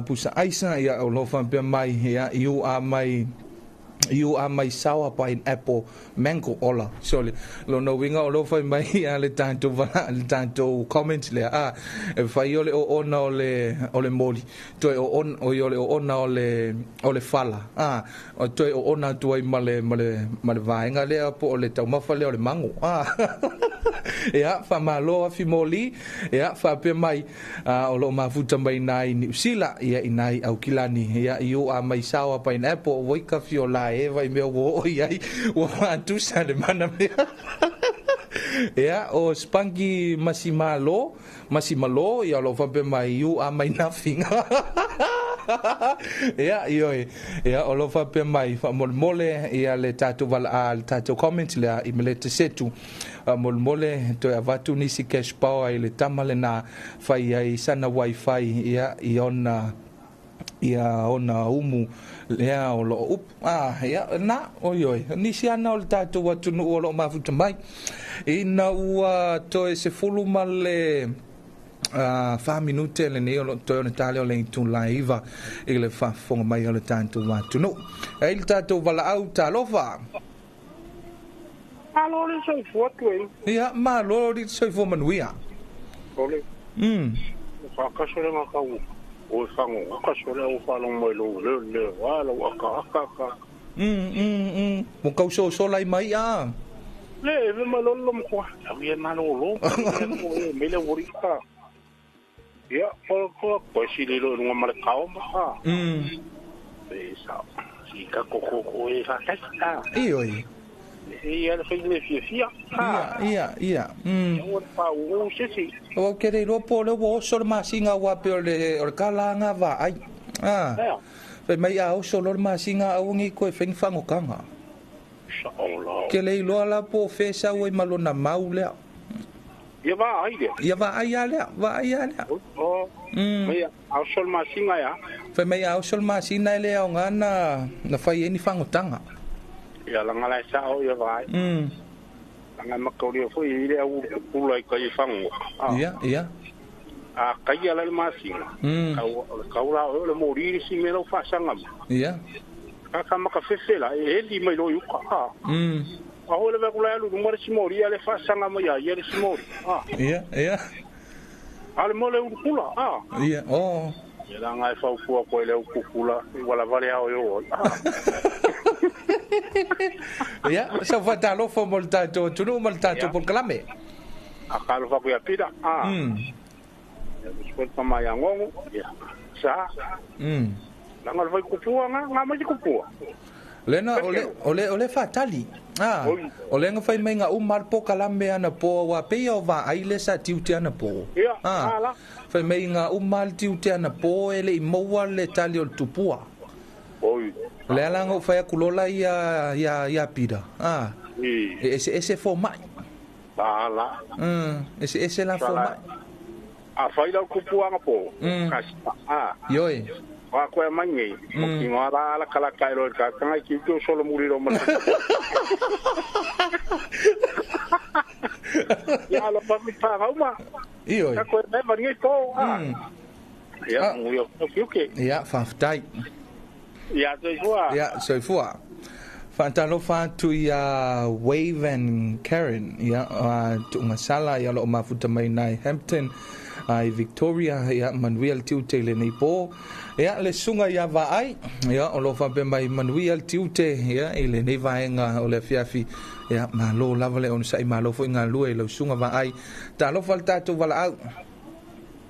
Speaker 6: pusa aisa ya o lo fa pe mai ya you are my sour pineapple mango ola so lo no winga o lo fa mai ya le tanto comment le fa yo le o na o le moli to o on o yo le o na o le fala o to o na to i male vainga le po o le tau mafa le o le mango ya fa malo afi moli ya fa pe mai o lo mafuta mai nai ni usila ya inai au kilani ya you are my sour pineapple voi ka fiola e vai me o ai o atu sa de mana me ya o spanky masimalo ya lo fa pe mai you are my nothing ya ya o lo fa pe mai fa mole ya le tatu tatu comment le imelete setu mole to avatu nisi cash power ile tamale na fai ai sana wifi ya ona umu lea o lo up ya na oyoi nisi ana o tatu watu no o lo mafuta mai ina ua to se fulu male fa minute le ne o to na tale o le tu live ile fa fonga mai o tanto watu no il tatu vala au talofa
Speaker 11: Alo le soi fuatu
Speaker 6: ya ma lo ri soi fo manuia
Speaker 11: ole fa ka sole ma ka o fango ka sole o fa lo mo le wala wa ka
Speaker 6: mo ka so lai mai
Speaker 11: le ma lo mo ya ma lo me le vorika ya ko si le lo no ma ka o ma sa si ka ko e fa ka
Speaker 6: oi
Speaker 11: ia le fai le fia
Speaker 6: ia
Speaker 11: o pa o sesi
Speaker 6: o kere ro po le wo so ma singa wa pe o kalanga va ai pe mai o so lo ma singa o ngi ko feng fango kanga ke le lo la po fe sa o malona maule
Speaker 11: ia va ai ale o mai o so ma singa ya
Speaker 6: pe mai o so ma singa le o ngana na fai ni fango tanga
Speaker 11: ya la ngala sa o ya vai nga makori fo ile au pula ka i fango
Speaker 6: ia
Speaker 11: ka ia la masi ka ula o le mori si me lo fa sanga
Speaker 6: ia
Speaker 11: ka maka fefela e di mai lo yu ka a o le va kula lu mo si mori ale fa sanga mo ya ye si mori
Speaker 6: ia
Speaker 11: ale mo le kula
Speaker 6: ia
Speaker 11: ya la nga fa fu ko le kula wala vale ao yo
Speaker 6: Ya, sa fatalo fo moltato, tunu moltato Polokalame.
Speaker 11: Akalo fa ku ya pida. Sport sama yang ngongu. Ya. Sa. Langal vai kupua nga mai kupua.
Speaker 6: Lena ole fatali. Ole nga fai mai nga umar Polokalame ana po wa pe o va aile sa tiuti ana po. Fai mai nga umar tiuti ana po ele I moa le tali o tupua.
Speaker 11: Oi.
Speaker 6: Le alanga o fai kulola ya pida. Ese fo mai.
Speaker 11: Ala.
Speaker 6: Ese la fo mai.
Speaker 11: Fai la kupua nga po.
Speaker 6: Yoi.
Speaker 11: Wa ko mangi. Ki ngara ala kala kairo ka kanga ki to solo muriro man. Ya lo pa mi pa uma.
Speaker 6: Yoi.
Speaker 11: Ko me mari to. Ya muyo okay.
Speaker 6: Ya faftai.
Speaker 11: Ya soifua.
Speaker 6: Ya soifua. Fantalo fatu ya Wave and Karen ya tu masala ya lo mafuta mai nai Hampton ai Victoria ya Manuel Tiute le nei po ya le sunga ya vai ya o lo fa pe mai Manuel Tiute ya ile nei vaenga o le fiafi ya malo lava le on sai malo fo inga lue lo sunga vai ta lo falta tu vala au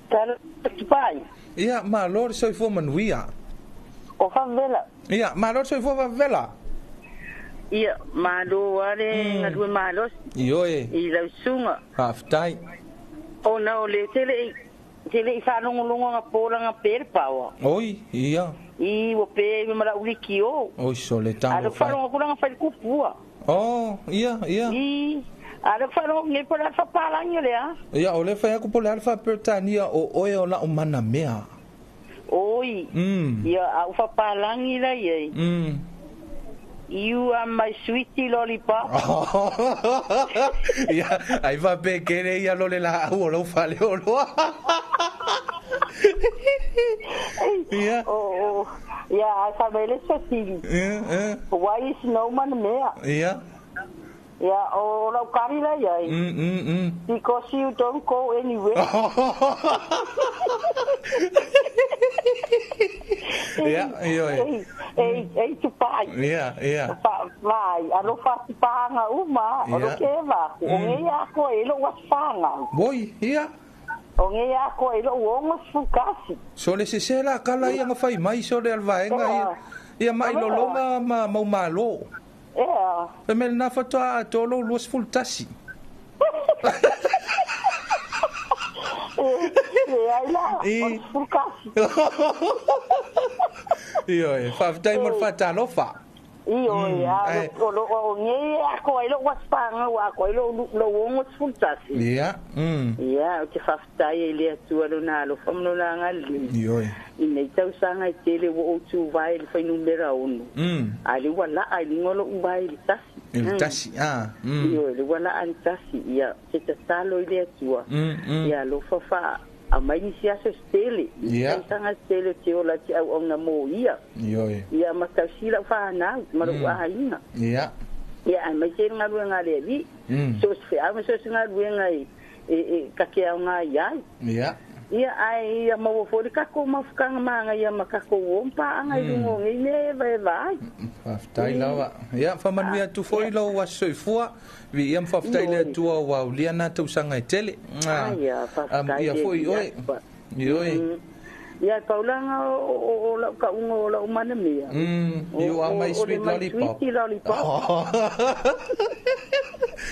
Speaker 8: Talo pai.
Speaker 6: ya malo so fo Manuia
Speaker 8: O favela.
Speaker 6: ya malo so fo favela.
Speaker 8: Ia, malo are ngadue malos.
Speaker 6: Ioe.
Speaker 8: I lau sunga.
Speaker 6: Haftai.
Speaker 8: O na o le tele I whanongonga nga pōra nga pērpawa.
Speaker 6: Oi, ia.
Speaker 8: I o pē me mara uri ki o.
Speaker 6: Oi, so le tango.
Speaker 8: Ara whanonga kura nga whai kupua.
Speaker 6: Oh, ia.
Speaker 8: I, ara whanonga nge pora alfa pālangi lea.
Speaker 6: Ia, o le whai aku pole alfa pertania o oe o la o mana mea.
Speaker 8: Oi. Ia, au wha pālangi la iei. You are my sweetie lollipop.
Speaker 6: Ya, ai va pe kere ya lo le la o lo fale o lo. Ya.
Speaker 8: Oh. Ya, sa mele so tili. Why is no man mea?
Speaker 6: Ya.
Speaker 8: Ya, o lo kari la ya. Because you don't go anywhere.
Speaker 6: Ya, yo.
Speaker 8: Ei, tu pai.
Speaker 6: Ya.
Speaker 8: Vai, alo fasi panga uma, alo keva. O ngeia ko ilo wasfanga.
Speaker 6: Boy, ya.
Speaker 8: O ngeia ko ilo wonga fukasi.
Speaker 6: So le sela kala ia nga fai mai so le alvaenga ia mai lo longa ma malo.
Speaker 8: Yeah.
Speaker 6: Pe mel na foto a tolo luas full tasi. Io, fa dai mo fata lo fa.
Speaker 8: Io, o nge ako ilo waspanga wa ko ilo lo wongo sultasi.
Speaker 6: Ia.
Speaker 8: Ia, o te fafta ile tu alo na lo famno la ngali.
Speaker 6: Io.
Speaker 8: Ine tau sanga tele wo o tu vai le fai numera 1. Ali wala ali ngolo vai le tasi.
Speaker 6: Il tasi,
Speaker 8: Io, le wala ali tasi. Ia, te talo ile tu. Ia, lo fafa a mai si asa stele.
Speaker 6: Ia.
Speaker 8: Sanga stele te ola te au ona mo ia.
Speaker 6: Io.
Speaker 8: Ia makasila fa na, maru aina.
Speaker 6: Ia.
Speaker 8: Ia, ai mai se ngalu ngale vi. So se a so ngalu ngai ka ke nga ia.
Speaker 6: Ia.
Speaker 8: Ia ai ia mo fo ka ko mafukanga manga ia makako ompa anga lungo ngine vai.
Speaker 6: Faftai lawa. Ia fa manuia tu foi lo wa soifua. Vi iam faftai le tu wa uliana tu sanga tele.
Speaker 8: Ia faftai.
Speaker 6: Ia foi oi. Oi.
Speaker 8: Ia paulanga o la ka ungo la umana mea.
Speaker 6: You are my sweet lollipop.
Speaker 8: Sweet lollipop.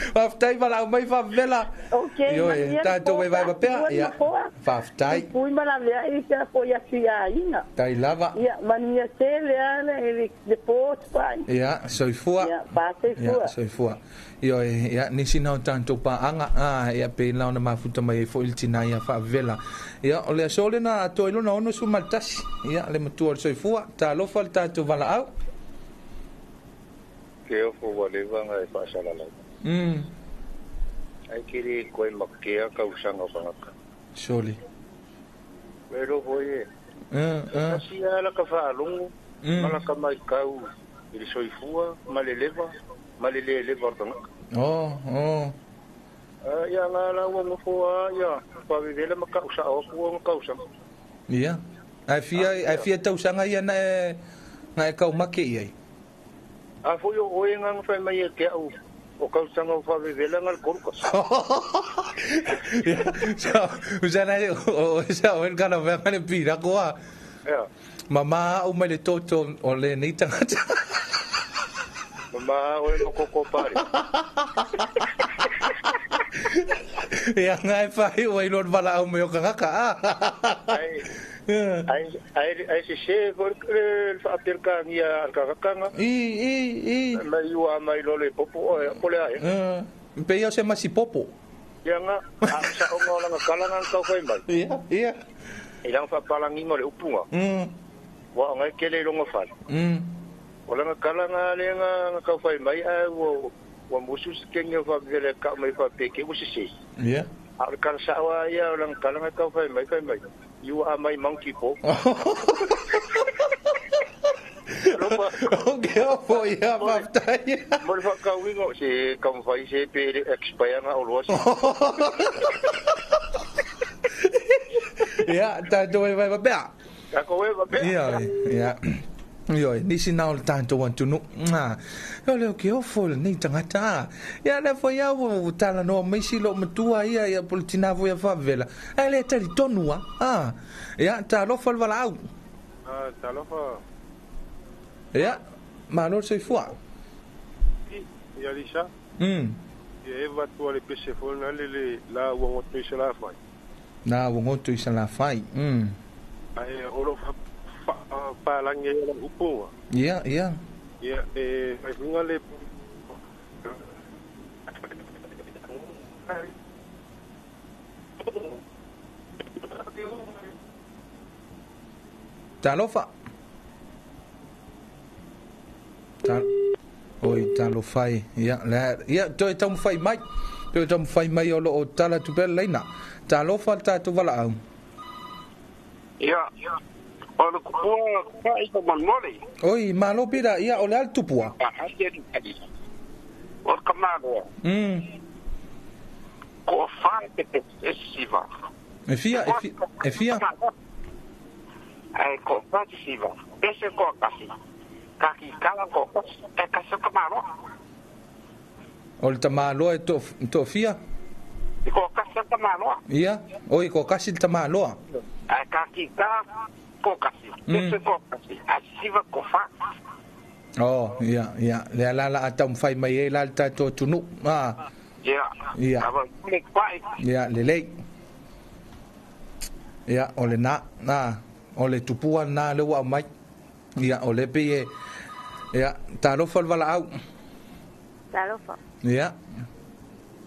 Speaker 6: Faftai vala mai favela.
Speaker 8: Okay.
Speaker 6: Yo, tanto vai papea. Ia. Faftai.
Speaker 8: Pui mala vea e se po ia sia ina.
Speaker 6: Tai lava.
Speaker 8: Ia mania tele ana e de pot pai.
Speaker 6: Ia, soifua.
Speaker 8: Ia, pate fua.
Speaker 6: Ia, soifua. Yo, ia nisi na tanto pa anga ia pe la na mafuta mai fo iltina ia favela. Ia, ole sole na toilo na ono su maltasi. Ia, le matua soifua. Ta lo falta tu vala au.
Speaker 11: Ke o fo wale vanga e fa sala la. Ai kiri koi makia ka usanga bangaka.
Speaker 6: Soli.
Speaker 11: Pero voye. Asi ala ka fa lungu. Mala ka mai kau. Ili soifua, maleleva, malelele bordanga.
Speaker 6: Oh.
Speaker 11: Ya ngala wo fo ya. Pa vivela maka usa o ko kausa.
Speaker 6: Ia. Ai fia tau sanga ia na kau make ia.
Speaker 11: A foi o engang fai mai ke au. O kausanga o fa vela ngal korko.
Speaker 6: Usana o sa o ngana va ngane pira ko.
Speaker 11: Ya.
Speaker 6: Mama o mai le toto o le ni tangata.
Speaker 11: Mama o no koko pare.
Speaker 6: Ya ngai fai o i lor bala o me o kaka.
Speaker 11: Ai se por fa perka nia alkakanga. Mai ua mai lole popo pole ai.
Speaker 6: Pe yo se masi popo.
Speaker 11: Ya nga sa o ngola ngalangan ka ko mai.
Speaker 6: Iya.
Speaker 11: Ilang fa palangi ngole upunga. Wa ngai kele longo fa. Ola ngakalanga le nga ka fa mai ai wo musus kenyo fa vele ka mai fa peke usisi.
Speaker 6: Iya.
Speaker 11: Alkan sawa ya ola ngakalanga ka fa mai. You are my monkey po.
Speaker 6: Okay, po ya maftay.
Speaker 11: Mo fa ka wingo si kam fai se pe expire nga olwas.
Speaker 6: Ya, ta do vai ba.
Speaker 11: Ka ko ba be.
Speaker 6: Ya. Yo, ni sinal tanto want to know. Yo le ke o fo ni tangata. Ya le fo ya wo tala no me silo matua ya politina vo ya favela. Ele ta tonua. Ya ta lo fo vala au.
Speaker 11: Ta lo fo.
Speaker 6: Ya. Ma no se fo.
Speaker 11: Ya lisha. Ya eva tu le pese fo na le la wo to isla fai.
Speaker 6: Na wo to isla fai.
Speaker 11: Ai olo palang ya la upo.
Speaker 6: Ya.
Speaker 11: Ya ai ngale
Speaker 6: Talofa. Oi, talo fai. Ya, toi tam fai mai. Toi tam fai mai o lo tala tu pel leina. Talofa ta tu vala au.
Speaker 9: Ya. Ono kupua ka ito manmole.
Speaker 6: Oi, malo pira ia ole al tupua.
Speaker 9: O kamado. Ko fa te siva.
Speaker 6: E fia.
Speaker 9: Ai ko fa siva. Ese ko kasi. Kaki kala ko e kasi kamado.
Speaker 6: Ol tamalo e to fia.
Speaker 9: Ko kasi kamado.
Speaker 6: Ia, oi ko kasi tamalo.
Speaker 9: Ai kaki kala kokasi. Ese kokasi. Asiva kofa.
Speaker 6: Oh, ya. Le ala atam fai mai la ta to tunu. Ya.
Speaker 9: Aba nek pai.
Speaker 6: Ya, le. Ya, ole na. Ole tupua na le wa mai. Ya, ole pe. Ya, talo fal vala au.
Speaker 12: Talo fa.
Speaker 6: Ya.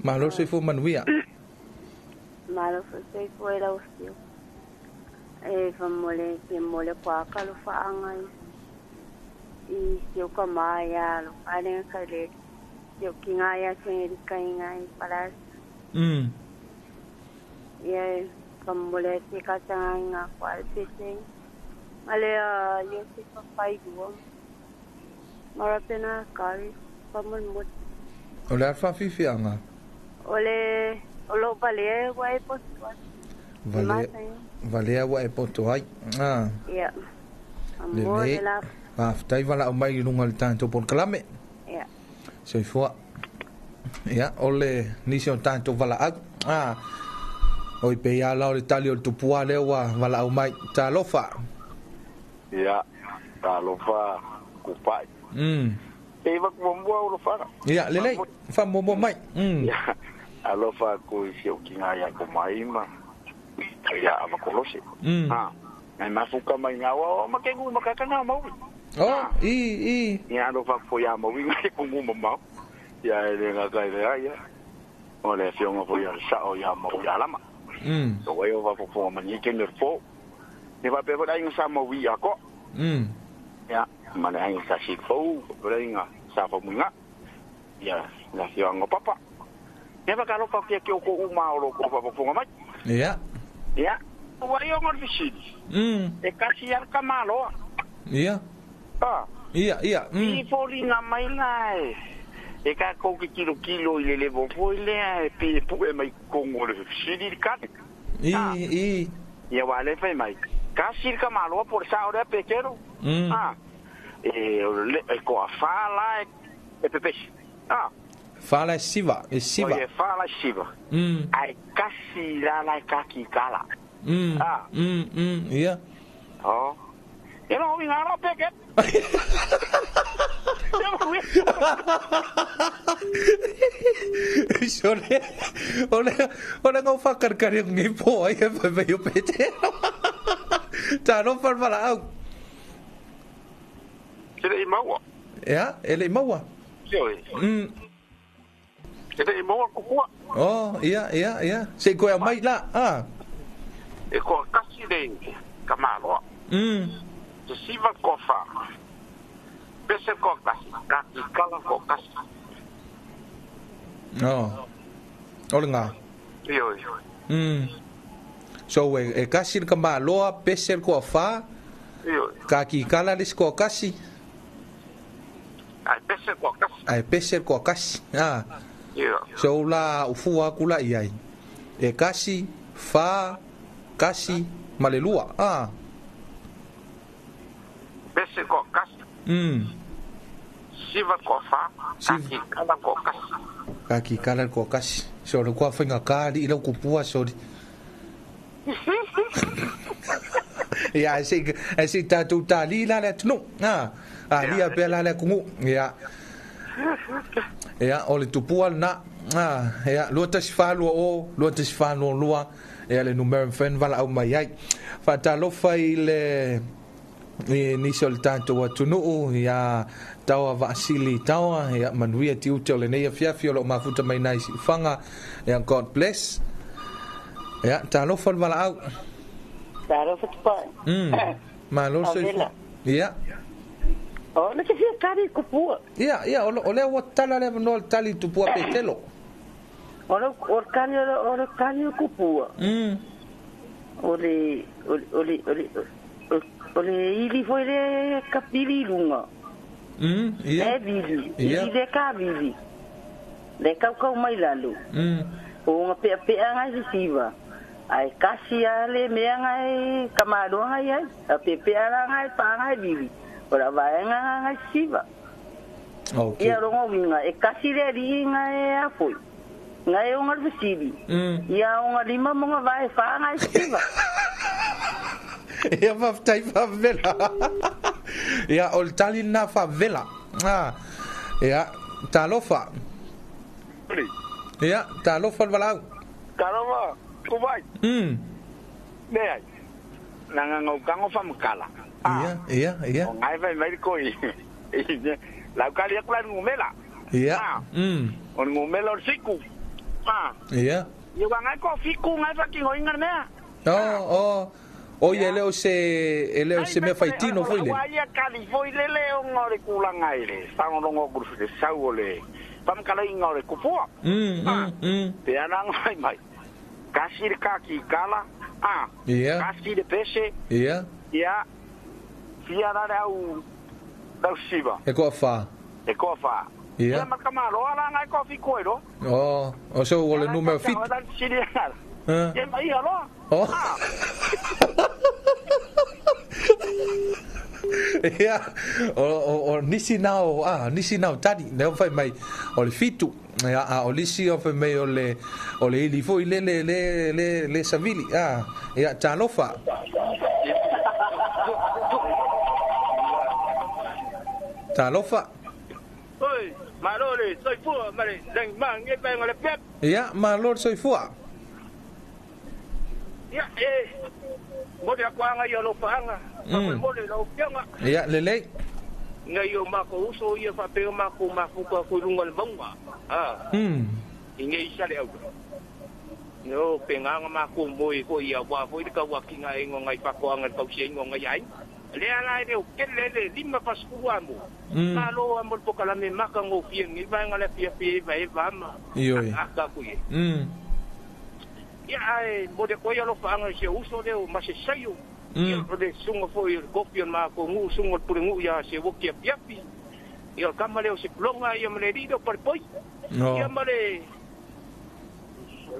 Speaker 6: Malo se fu manuia.
Speaker 12: Malo se fu era ostio. Famole que mole kwa kalu fa angai I yo kamaya lo ane kale yo kingaya seri kaingai palas ye famole que katanga kwal pese ale yo se papai duo marapena kali pamon mot
Speaker 6: Ole fa fifi anga
Speaker 12: ole olo bale wai poswa
Speaker 6: Valea wa e poto ai.
Speaker 12: Ya.
Speaker 6: Le. Aftai vala o mai lunga le tanto Polokalame.
Speaker 12: Ya.
Speaker 6: Sei fo. Ya, ole nisi o tanto vala au. Oi pe ya la o le tali o tupua le wa vala o mai talofa.
Speaker 7: Ya, talofa kupai. E va kumboa o fa.
Speaker 6: Ya, le. Fa mo mai.
Speaker 7: Ya. Alofa ko sio kinga ya ko mai ma. Ya makolosi. Ai mafuka mai ngawa makengu makakanga mau. Ya do fa fo ya mau ngai kungu mau. Ya le ngakai ya. Ole fio ngo fo ya sa o ya mau ya lama. So wa yo va fo mani kener fo. Ne va pe va inga sa mau ya ko. Ya mana inga sa si fo, va inga sa fo munga. Ya la fio ngo papa. Ne va kalo pa ke ko uma o ko va fo mai.
Speaker 6: Ya.
Speaker 9: Ya, wayo ngor visidi. E kasi yar kamalo.
Speaker 6: Iya. Iya.
Speaker 9: I fori na mai lai. E ka ko kilo ile le bo foi le pe pu e mai kongo le visidi ka. Ya wale fai mai. Kasi kamalo por sa ora pequeno.
Speaker 7: e ko a fala e pepesi.
Speaker 6: Fala siva, e siva.
Speaker 7: E fala siva. Ai kasi la kaki kala.
Speaker 6: Ia.
Speaker 7: Oh. Eu não vi nada peke.
Speaker 6: Ole ngau whakarkari ngi po ai e whai o pete. Tā no wharwara au.
Speaker 7: Ele i maua.
Speaker 6: Ia, ele i maua.
Speaker 7: Ele i maua kukua.
Speaker 6: Oh, ia. Se koe a mai la,
Speaker 7: E ko kasi le kamaloa. Te siva ko wha. Pese ko kasi. Kaki kala ko kasi.
Speaker 6: Ole ngā.
Speaker 7: Iyo.
Speaker 6: So e kasi ka maloa pese ko wha.
Speaker 7: Iyo.
Speaker 6: Kaki kala lis ko kasi.
Speaker 7: Ai pese ko kasi.
Speaker 6: Ai pese ko kasi.
Speaker 7: Iyo.
Speaker 6: So la ufua kula iai. E kasi wha kasi malelua.
Speaker 7: Pese ko kasi. Siva ko wha. Kaki kala ko kasi.
Speaker 6: Kaki kala ko kasi. So le kua whainga kāri ila kupua sori. Ia, e se tātou tā li la le tunu. Lia pia la le kungu. Ia, o le tupua na. Ia, lua tasi whālua o, lua tasi whālua lua. Ia le numero when wala au mai ai. Whātalofa i le nisi o le tātou atunuu. Ia, taua vaasili taua. Ia, manuia ti ute o le neia fiafi o lo mafuta mai nai si whanga. Ia, God bless. Ia, talofa wala au.
Speaker 8: Talofa tupai.
Speaker 6: Malo so. Ia.
Speaker 8: O le ke fia kari kupua.
Speaker 6: Ia, o le wa tala le no tali tupua petelo.
Speaker 8: O le kari kupua. O le ili foi le kapili lunga.
Speaker 6: Ia.
Speaker 8: E vili. Ili le ka vili. Le kau mai lalu. O nga pea ngai siva. Ai kasi ale mea ngai kamado ngai ai. A pea ngai pa ngai vili. Ora vai ngai siva.
Speaker 6: Okay.
Speaker 8: Ia rongo winga e kasi le ri ngai apoi. Ngai o ngai sivi. Ia o ngai lima mo vai fa ngai siva.
Speaker 6: Ia vai favela. Ia ol tali na favela. Ia talofa. Ia talofa valau.
Speaker 7: Karoma, kubai. Nei. Nanga ngau kango famkala.
Speaker 6: Ia.
Speaker 7: Ngai vai mai koi. La kali ak lan ngumela.
Speaker 6: Ia.
Speaker 7: On ngumela siku.
Speaker 6: Ia.
Speaker 7: Yo ngai ko fiku ngai fa ki hoinga mea.
Speaker 6: O ele o se me faitino foi le.
Speaker 7: Ai kali foi le o ngore kula ngai le. Sang longo grupo de saule. Pam kala ngore kupua. Te ana ngai mai. Kasir kaki kala.
Speaker 6: Ia.
Speaker 7: Kasir de pese.
Speaker 6: Ia.
Speaker 7: Ia. Fiara dau siva.
Speaker 6: E ko fa.
Speaker 7: Ia. Ia makamalo ala ngai ko fi koiro.
Speaker 6: O so o le numero fit.
Speaker 7: Ia mai alo.
Speaker 6: Ia. O nisi nao tadi. Ne o fai mai o le fitu. Ia o lisi o fai mai o le ili foi le savili. Ia talofa. Talofa.
Speaker 11: Oi, malore, soy fua, mare, dang mang nge bang ole pep.
Speaker 6: Ia, malor soy fua.
Speaker 11: Ia, mo dia kwanga yo lo panga. Mo le lo pianga.
Speaker 6: Ia, lele.
Speaker 11: Ngai yo mako uso ia fa pe mako ka ko lungal bangwa. Inge isa le au. No penganga mako moi ko ia wa foi ka wa kinga ingo ngai pa ko ngai pa singo ngai ai. Le ala e o kelele lima paskuamo. Malo amor Polokalame maka ngo fieng ni vai ngala pia vai vama.
Speaker 6: Iyo.
Speaker 11: Aka ku ye. Ya ai mo de ko yo lo fanga se uso de o mas sayo. Yo de sungo foi kopion mako ngu sungo purengu ya se wokia piapi. Yo kamale o se plonga yo me dido par poi. Ya male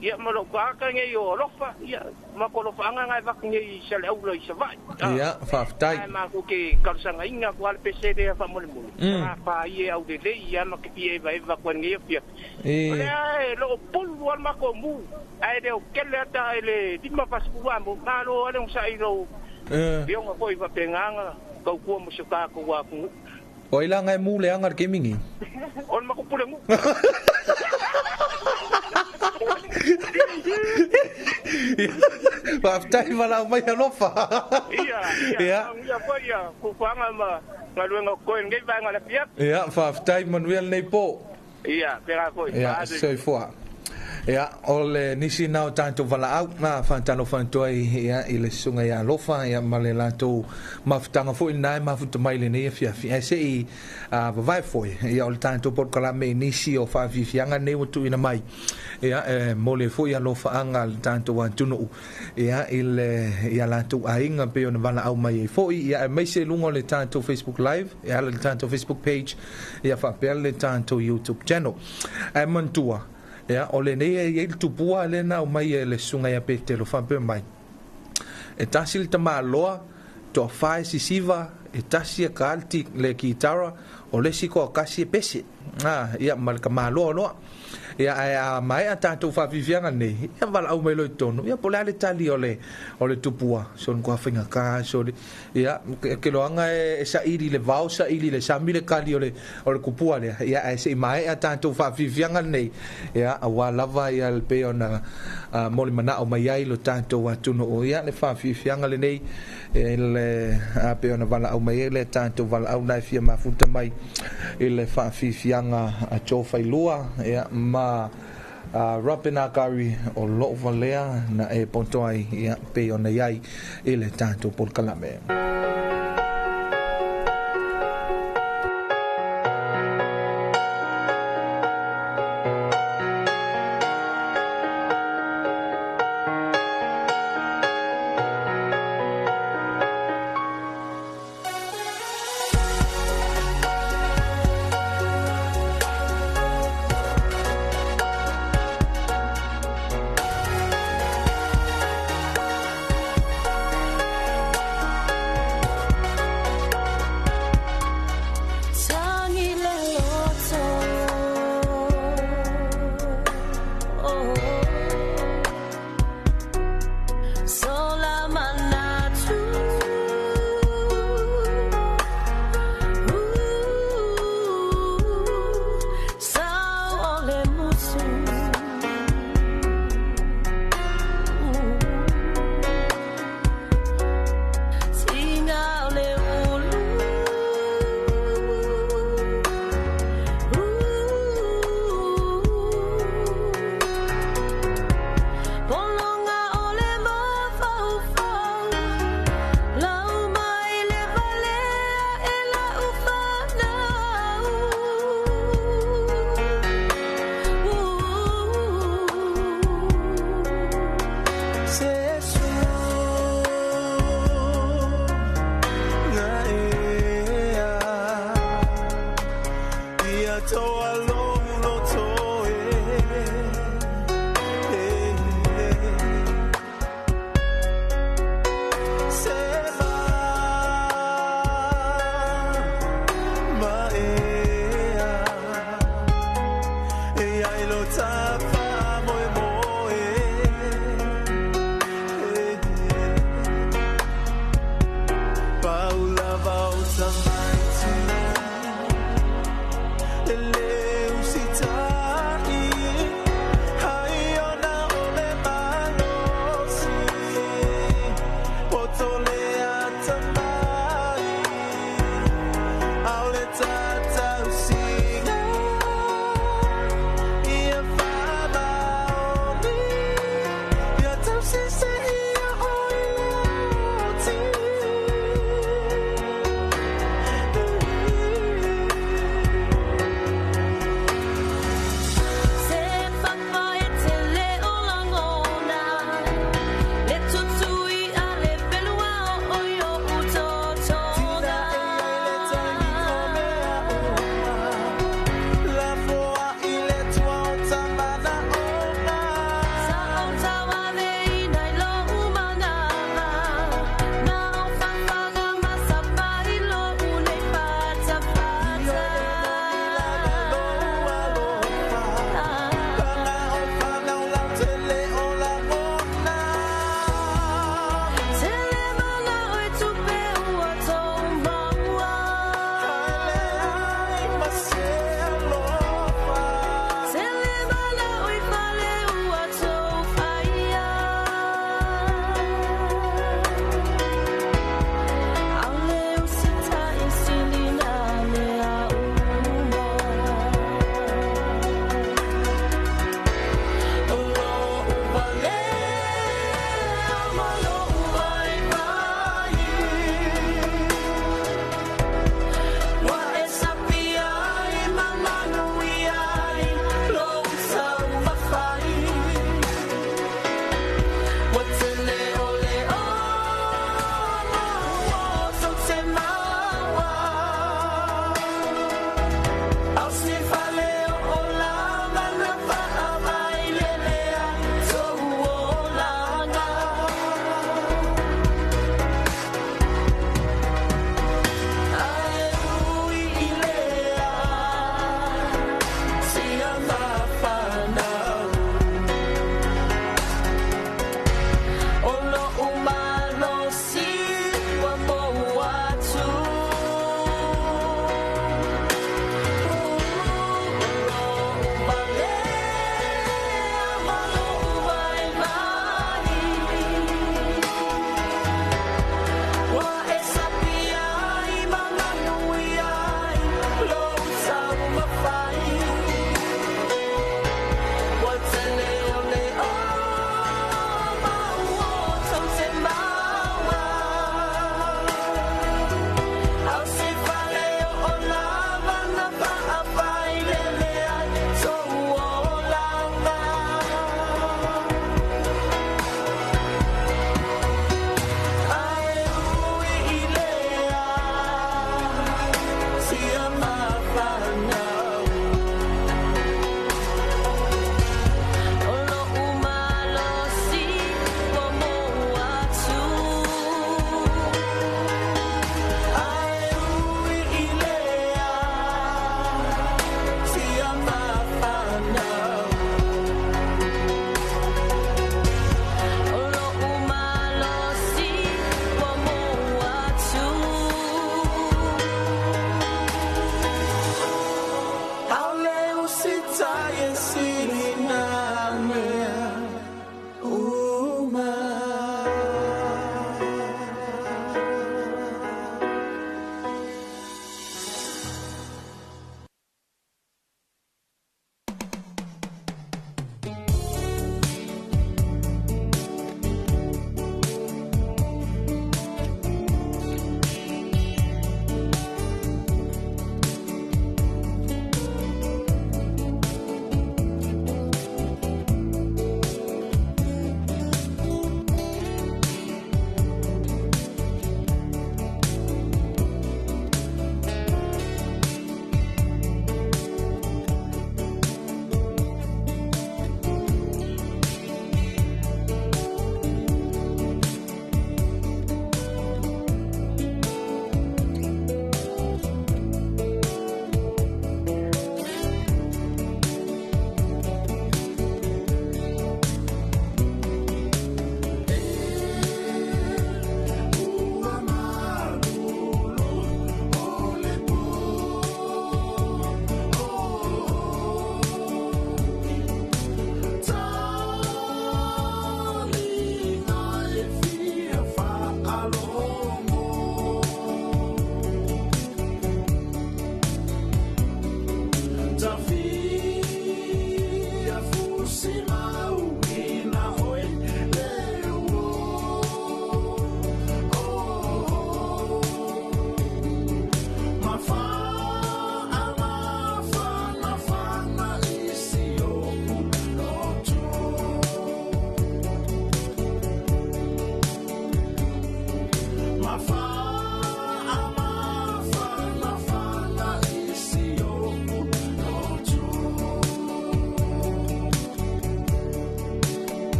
Speaker 13: ia malo ka nge yo lofa ia makolo fanga ngai vak nge sale au lo savai
Speaker 6: ia faftai
Speaker 13: ma ko ke kalsanga inga ko al pc de fa mole pa ie au de ia ma ke ie va ko nge ia e lo pul wal ma ko mu ai de kele ta ele dima pas puwa mo malo ale un sai ro bio nga ko iba penganga ko ko mo suka ko wa ku
Speaker 6: oi la ngai mu le angar ke mingi
Speaker 13: on ma ko pule mu
Speaker 6: Paftai malau mai alofa.
Speaker 13: Iya ku fanga ma ngalu ngako ngai ba ngala piap.
Speaker 6: Iya, paftai manuel nei po.
Speaker 13: Iya, pera ko.
Speaker 6: Iya, soi foa. Ya, ole nisi nau tanto vala au na fantano fantoi ya ile sunga ya lofa ya malelato mafutanga fo inai mafuta maile ne fia fia sei vai foi ya ole tanto Polokalame nisi o fa fianga ne wotu ina mai ya mole fo ya lofa anga tanto wantuno ya ile ya lantu ainga pe ona vala au mai fo ya mai se lungo le tanto Facebook live ya le tanto Facebook page ya fa pele tanto YouTube channel mantua ya ole ne ye tupua le na o mai le sunga ya pete lo fa pe mai e tasil tama loa to fa sisiva e tasia kalti le kitara o le siko kasi pese ya mal kama lo ya mai ata to fa vivianga ne ya val au mai lo tono ya pola le tali ole tupua son ko finga ka so ya ke lo anga e sa ili le vausa ili le samile kali ole kupua le ya e se mai ata to fa vivianga ne ya wala va ya le peona moli mana o mai ai lo tanto wa tuno o ya le fa vivianga le nei le peona vala au mai le tanto vala au na fia mafuta mai ile fa vivianga a chofa ilua ya ma rapina kari o lo valea na e ponto ai ia pe ona iai ele tanto Polokalame.
Speaker 14: Paula Valsa Mighty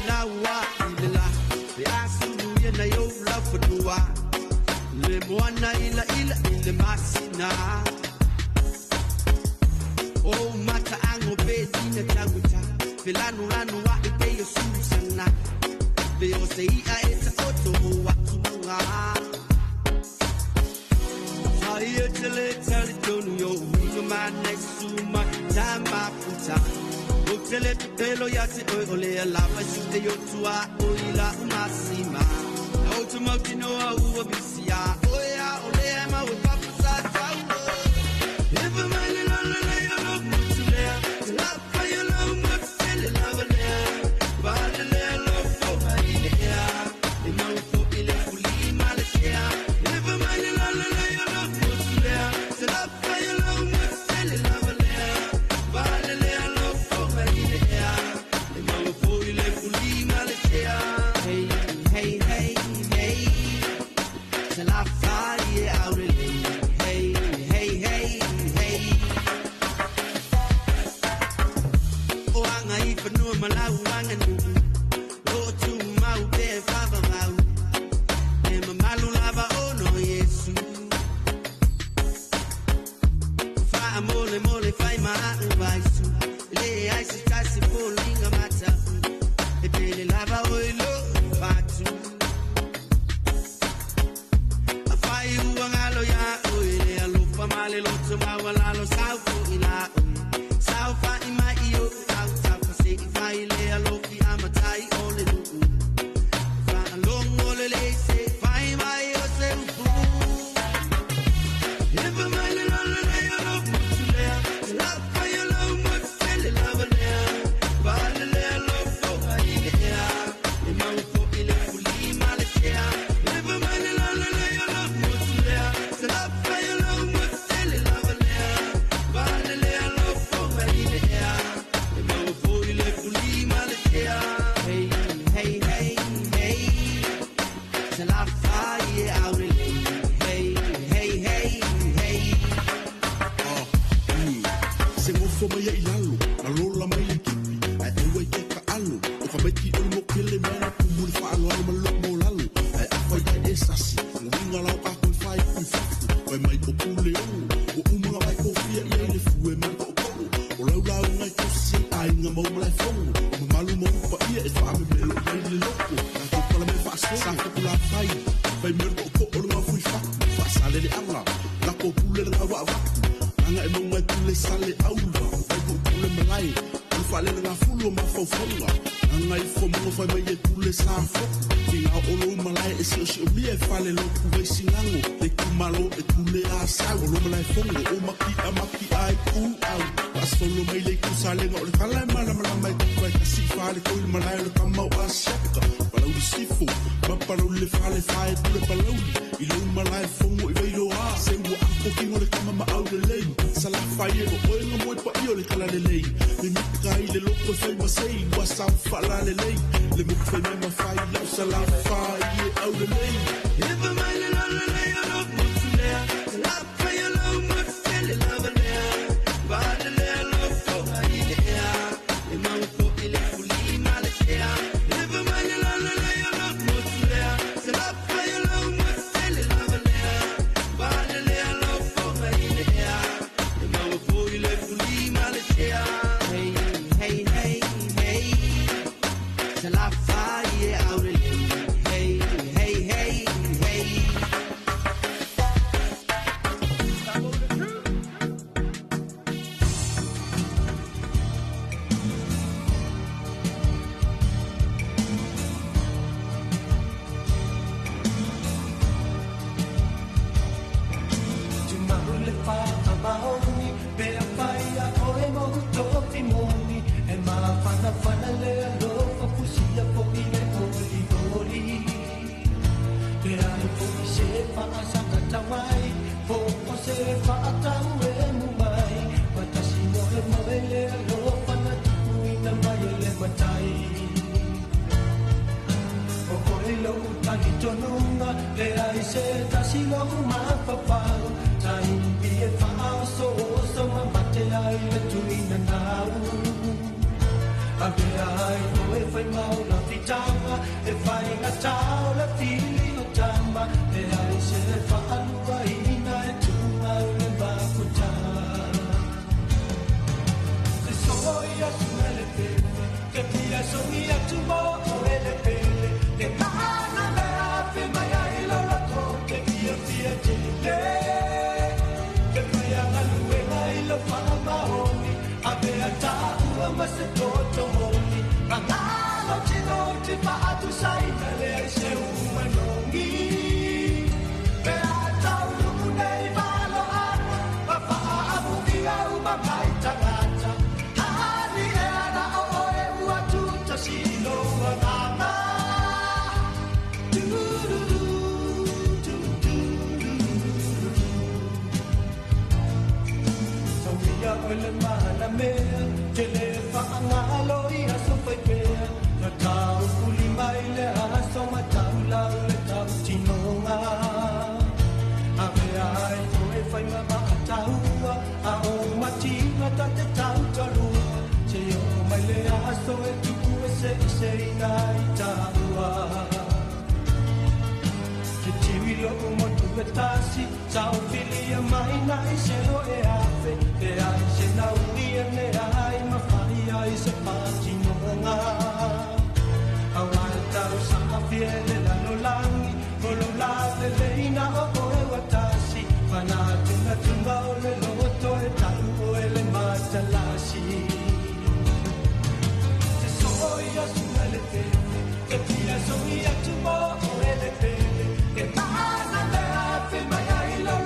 Speaker 14: lawa ila be asulu ye na yo la fudua le moana ila ile masina oh mata ango be dina tanguta filanu lanu wa be yo susana be o sei a eta oto wa tunga ai tele tonu yo ma next to my tama puta tele pelo ya te ole la pa sute yo tua oila unasima automobino au bisia oya ole ma we papa sa tawo if my la ya look to there la pa you love me feel love there ba le lo fo ai ya e ma fo ile fuli malsia if my la ya look to there la pa you love me feel love there ba le lo fo ai ya e ma fo ile fuli malsia hey hey hey hey till I fire out of hey hey hey hey oh anga ifa no malau anga nu lo tu mau be baba mau e malu lava oh no yesu fa mole fai ma vai su le ai si kasi polinga mata e pele lava oh lo fatu Lo ya oile alo famale lo tuma wala lo saufu ila saufa ima iyo sauta se fa ile alo fi amatai ole lu fa long ole le se fa ima yo se fu if my la alo le la fa yo lo mo se la vale va le alo fo ile ya e ma fo ile fuli male ya if my la
Speaker 15: Ave ai, o e fai mau na
Speaker 14: e fai na tau la fili o tama e ai se fa alua ina e tuna le bakuta se soi a sumele te ke tia songi a tumo o ele pele ke mana me afe mai ai la la ko ke tia tia te ke mai a lue mai lo fa ma oni a be a ta ua ma se toto oni Angalo tino te pa atu sai le se umanongi pe atau lunei balo ana pa abu dia uma mai tangata ani era o e atu tasilo ana Sonia ole mana me tele fa angalo ia so fai pe na tau kuli mai le aso ma tau la le tau tinonga ave ai to e fai ma tau a o mati na te tau talu se o mai le aso e tu se nai taua ke tivilo mo tu betasi tau filia mai nai se o e afe e ai se na unia ne ai ma fai ai se patinonga awal tau sa fiele la no langi volo la le leina o e watasi pana tuna tuna o le loto e tau o e le matalasi se soi a sumele te ke tia soi a tumo o e le pele ke mana me afe mai ai lo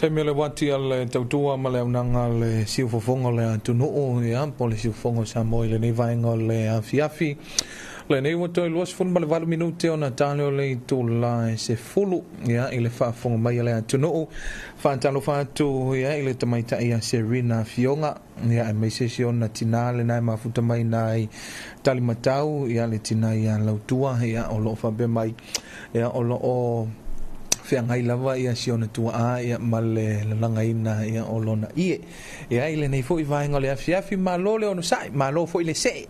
Speaker 6: Sai mele wati al tautua ma le unanga le siufofongo le tunuu ia po le siufofongo Samoa i le nei vaenga le afiafi. Le nei wato i luas fun ma le 4 minute o na tale o le tula e se fulu ia i le whaafonga mai le tunuu. Whaantalo whaatu ia i le tamaita ia Serena Fionga ia e meisesi o na tina le nai mafuta mai nai talimatau ia le tina ia lautua ia o loo whabe mai ia o loo Whiangai lava ia siona tua a ia male langaina ia olona ie ia ile nei fo i vaenga le afiafi malo le ono sai malo fo ile se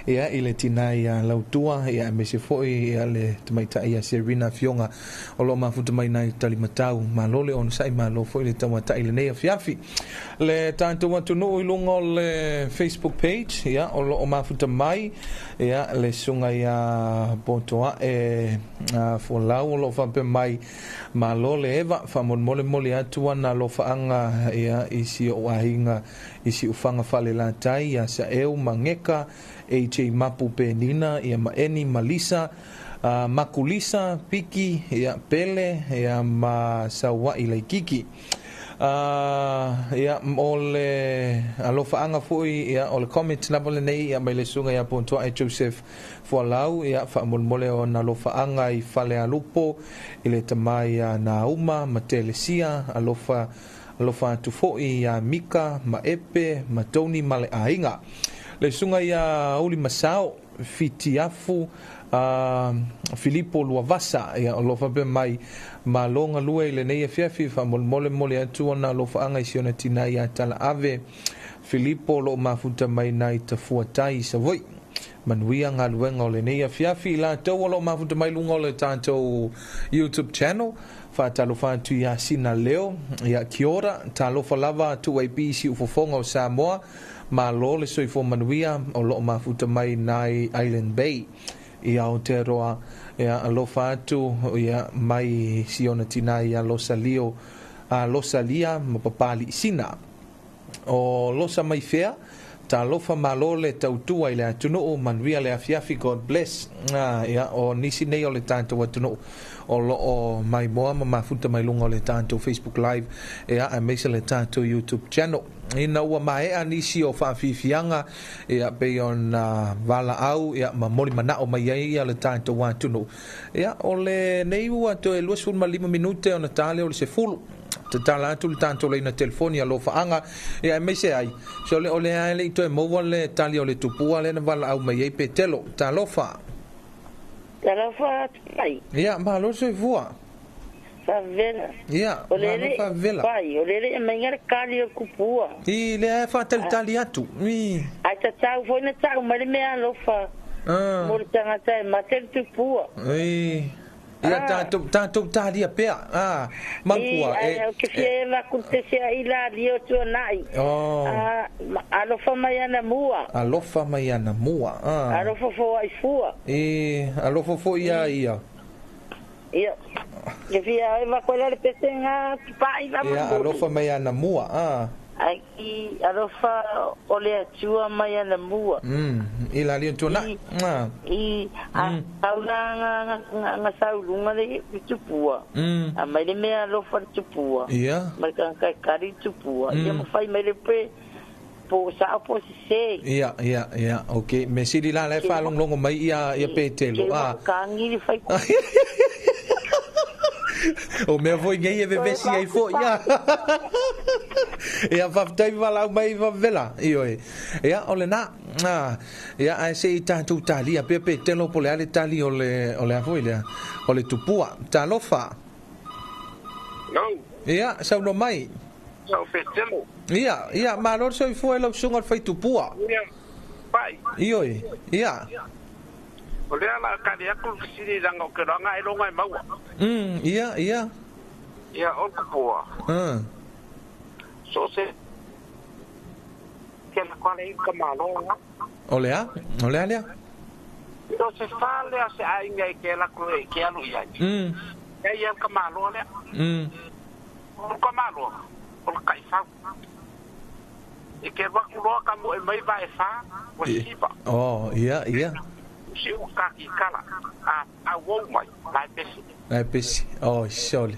Speaker 6: ia ile tina ia lautua ia me se fo ia le tamaita ia Serena Fionga olo mafuta mai nai talimatau malo le ono sai malo fo ile tamata ile nei afiafi le tanto watu no ilungo le Facebook page ia olo o mafuta mai ia le sunga ia botoa fo lau lo fa pe mai malo le eva fa mole mole atu na lo faanga ia isi o ahinga isi ufanga fale la tai ia sa eu mangeka AJ mapu penina ia maeni malisa makulisa piki ia pele ia ma sawa ile kiki ia ole alofa anga foi ia ole comment na bole nei ia mai le sunga ia ponto e Joseph Fualau ia fa mole o na alofa anga i fale alupo ile tamai na uma matelesia alofa tu foi ia mika maepe matoni male ainga le sunga ia uli masao fitiafu Filippo Luavasa ia alofa be mai malonga lue le nei fiafi fa mole atu na alofa anga isiona tina ia tala ave Filippo lo mafuta mai nai tafuatai savoi manuia ngaluenga o le nei fiafi la tau lo mafuta mai lunga o le tanto YouTube channel fa talofa tu ia sina leo ia kiora talofa lava tu ai bisi ufofonga o Samoa malo le soifo manuia o lo mafuta mai nai Island Bay ia Aotearoa ia alofa atu ia mai siona tina ia losalio losalia mapapali sina o losa mai fea ta lofa malo le tautua ile atunu manuia le afiafi God bless ia o nisi nei o le tanto atunu o lo o mai moa mafuta mai lunga o le tanto Facebook live ia a meisa le tanto YouTube channel ina ua mai anisi o whaafifianga ia pe on vala au ia mamoli manao mai ia le tanto atunu ia o le nei ua to e luas fulma 5 minute o natale o le se fulu te tala atu le tanto le na telefoni alo faanga ia me se ai so le ole ai le to e mo le tali o le tupua le na vala au mai pe telo talofa
Speaker 8: ai
Speaker 6: ia ma lo se vua
Speaker 8: favela
Speaker 6: ia
Speaker 8: ole
Speaker 6: favela
Speaker 8: pai ole mai ngar kali o kupua
Speaker 6: i le fa tali atu mi
Speaker 8: ai ta tau foi na tau mai me alofa mo tanga tai ma tel tupua
Speaker 6: ia tanto tali a pea mankua
Speaker 8: ke fie va kuntese ila dio tu nai alofa mai ana mua alofa fo ai fua
Speaker 6: alofa fo ia
Speaker 8: ke fie va kola le pesenga pai va
Speaker 6: ia alofa mai ana mua
Speaker 8: ai alofa ole tua mai ana mua
Speaker 6: ila dio tu na
Speaker 8: nga saulunga le tupua mai le me alofa tupua
Speaker 6: ia
Speaker 8: mai kan kari tupua ia mo fai mai le pe po sa po se
Speaker 6: ia okay me sidi la le fa longo mai ia pe telo
Speaker 8: kangi le fai
Speaker 6: o me voi ngai e vevesi ai fo ia ia va tai vala mai va vela io ia ole na ia ai se tanto tali a pepe telo pole ale tali ole a ile ole tupua talofa
Speaker 13: no
Speaker 6: ia sa no mai
Speaker 13: so fetelo
Speaker 6: ia ma lo so fu elo sunga fai tupua
Speaker 13: pai
Speaker 6: io ia
Speaker 13: ole ala ka dia ku sini ranga ke ranga e longa mau ia o kupua so se que la cual es como
Speaker 6: olea
Speaker 13: so se fale hace alguien que la que ya lo ya ya como le como por caifa y que va culo como el mai va esa pues sí va
Speaker 6: ia
Speaker 13: si o kaki kala a wo mai la pesi
Speaker 6: sole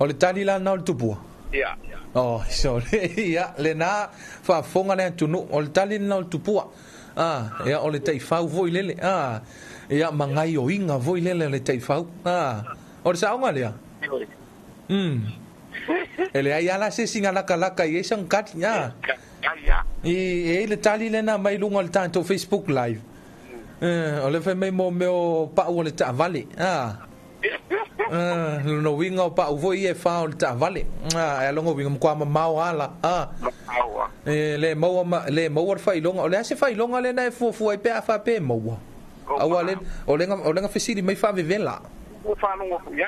Speaker 6: O le tali la na o le tupua.
Speaker 7: Ia.
Speaker 6: Oh, so ia le na fa fonga le tunu o le tali na o le tupua. Ia o le taifau voi lele. Ia mangai o inga voi lele le taifau. O le saunga lea. Ele ai ala se singa laka i sang kat ya. I le tali le na mai lunga le tanto Facebook live. O le fe mai mo meo pa o le ta vale. No winga pa o voi e fa o le ta vale. E longo winga kwa mau ala. Le mo fa ilonga o le se fa ilonga le na fu ai pe fa pe mo. Awale o lenga fesiri mai fa vivela.
Speaker 7: O fa no ya.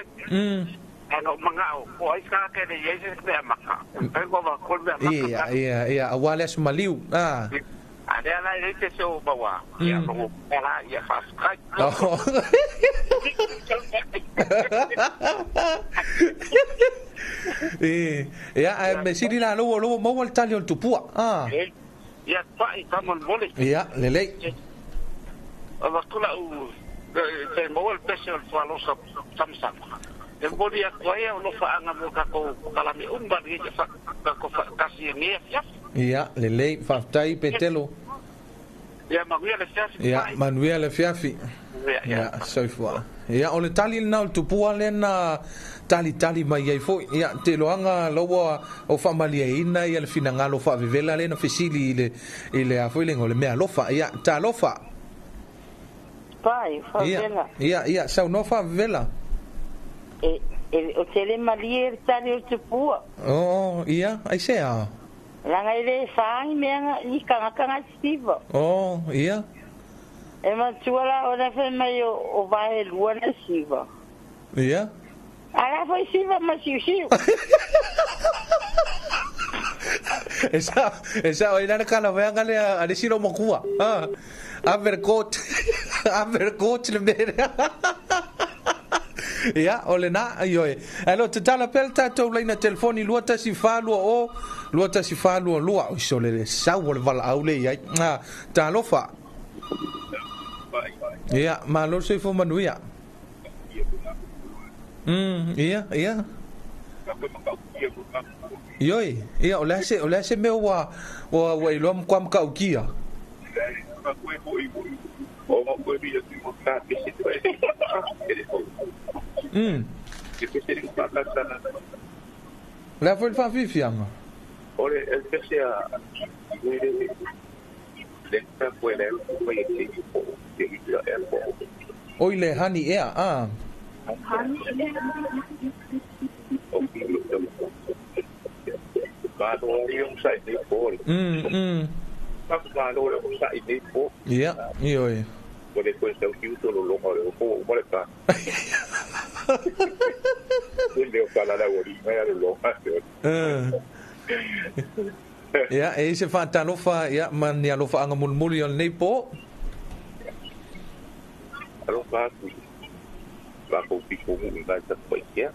Speaker 7: Ano mangao o ai ska ke de yese de maka pego va kol be maka
Speaker 6: ia awale sumaliu
Speaker 7: ade ala ite so bawa ya no ala ya fast kai
Speaker 6: ia me siri la lo mo wal tali ol tupua
Speaker 7: ya pa i tamon mole
Speaker 6: ia lele
Speaker 7: ava kula u te mo wal special for lo samsam e bodi a koe o Alofa'aga mo kako kalame umba ni fa kako kasi ni ya
Speaker 6: ia lele faftai petelo
Speaker 7: ia manuia le fiafi
Speaker 6: ia manuia le fiafi ia soifua ia o le tali na o tupua le na tali mai ai foi ia te loanga loa o famalia ina ia le finangalo fa vivela le na fesili ile a foi le ngole me alofa ia ta alofa
Speaker 8: pai fa vela
Speaker 6: ia sa no fa vela
Speaker 8: o tele malier tali o tupua
Speaker 6: ia ai se a
Speaker 8: langa ile fangi menga I kanga stiva
Speaker 6: ia
Speaker 8: e ma tuala o na fe mai o vai lua na siva
Speaker 6: ia
Speaker 8: ala foi siva ma siu
Speaker 6: esa o ina kana venga le a decir mo kua avercoat le mere ia o le na ioe alo te tala pelta to leina telefoni luata si falu lua o so le sa o le vala au le ia ta lofa ia ma lo se fo manuia ia ioe ia o le se me wa ilo mo kwam ka ukia la foi fa fianga
Speaker 11: ole el pesia le puede
Speaker 6: oi le hani ea ia ioe
Speaker 11: Pode depois ter o que o longo o moleca. Ele o cara da ori, vai ao longo.
Speaker 6: Ia e se fa talofa ia man ia lofa anga mulmuli al nei po.
Speaker 11: Alofa tu. Va ko pico mu vai ta foi que.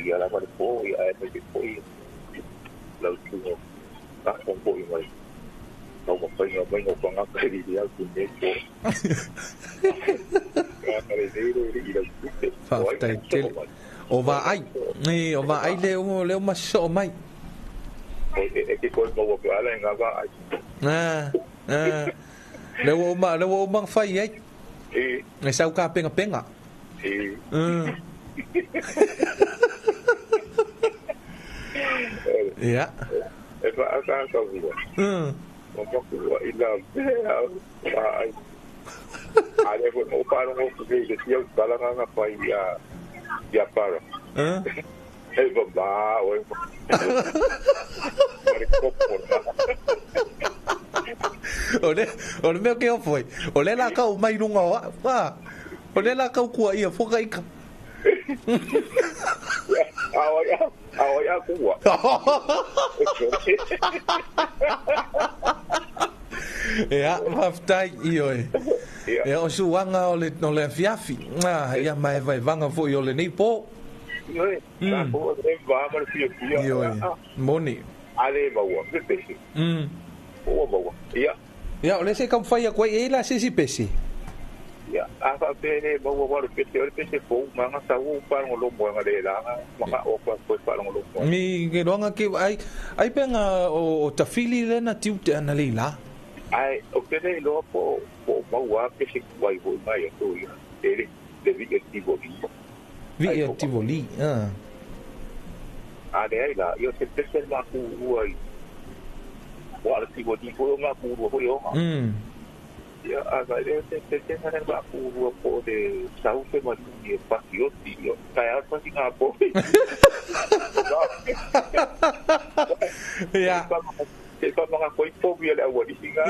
Speaker 11: Ia la para po ia e pe foi. La tu. Va con po i não vou fazer uma banho com a querida do neto.
Speaker 6: O vai leu mas só mai.
Speaker 11: É que coisa boa para ela ainda vai.
Speaker 6: Leu uma fai aí. Mas é o cara penga. Yeah.
Speaker 11: É para a casa. Uma ilha ai ale vou para um outro vídeo que eu falo na paia ya para é babá oi
Speaker 6: Ole meu que foi ole lá cá o mai runga ole lá cá o cua ia foca aí
Speaker 11: Aoya kuwa.
Speaker 6: Ja, maftai ioi. Ja, o suanga o le fiafi. Ja, mai vai vanga fo yo le nei po.
Speaker 11: Ioi. Ko e va ma fiafi.
Speaker 6: Ioi. Moni.
Speaker 11: Ale bawa, pesi. O bawa. Ja.
Speaker 6: Ja, ole se kam fai ko e la se si pesi.
Speaker 11: Ja. Aka pene mo wa pese fo manga sa u pa ngolo mo ngale la maka o pa pa ngolo mo
Speaker 6: mi ke ronga ke ai penga o tafili le na tiu te ana leila
Speaker 11: ai o pene lo po mo wa pese wai bo mai to yo ele de vi tivoli de ai la yo se pese ma ku wai wa tivoli ko ma ku wo yo ya aga se sana ba ku po de sau se ma ni patrioti yo kaya pa singa po ya se pa mga koi po bi la wali singa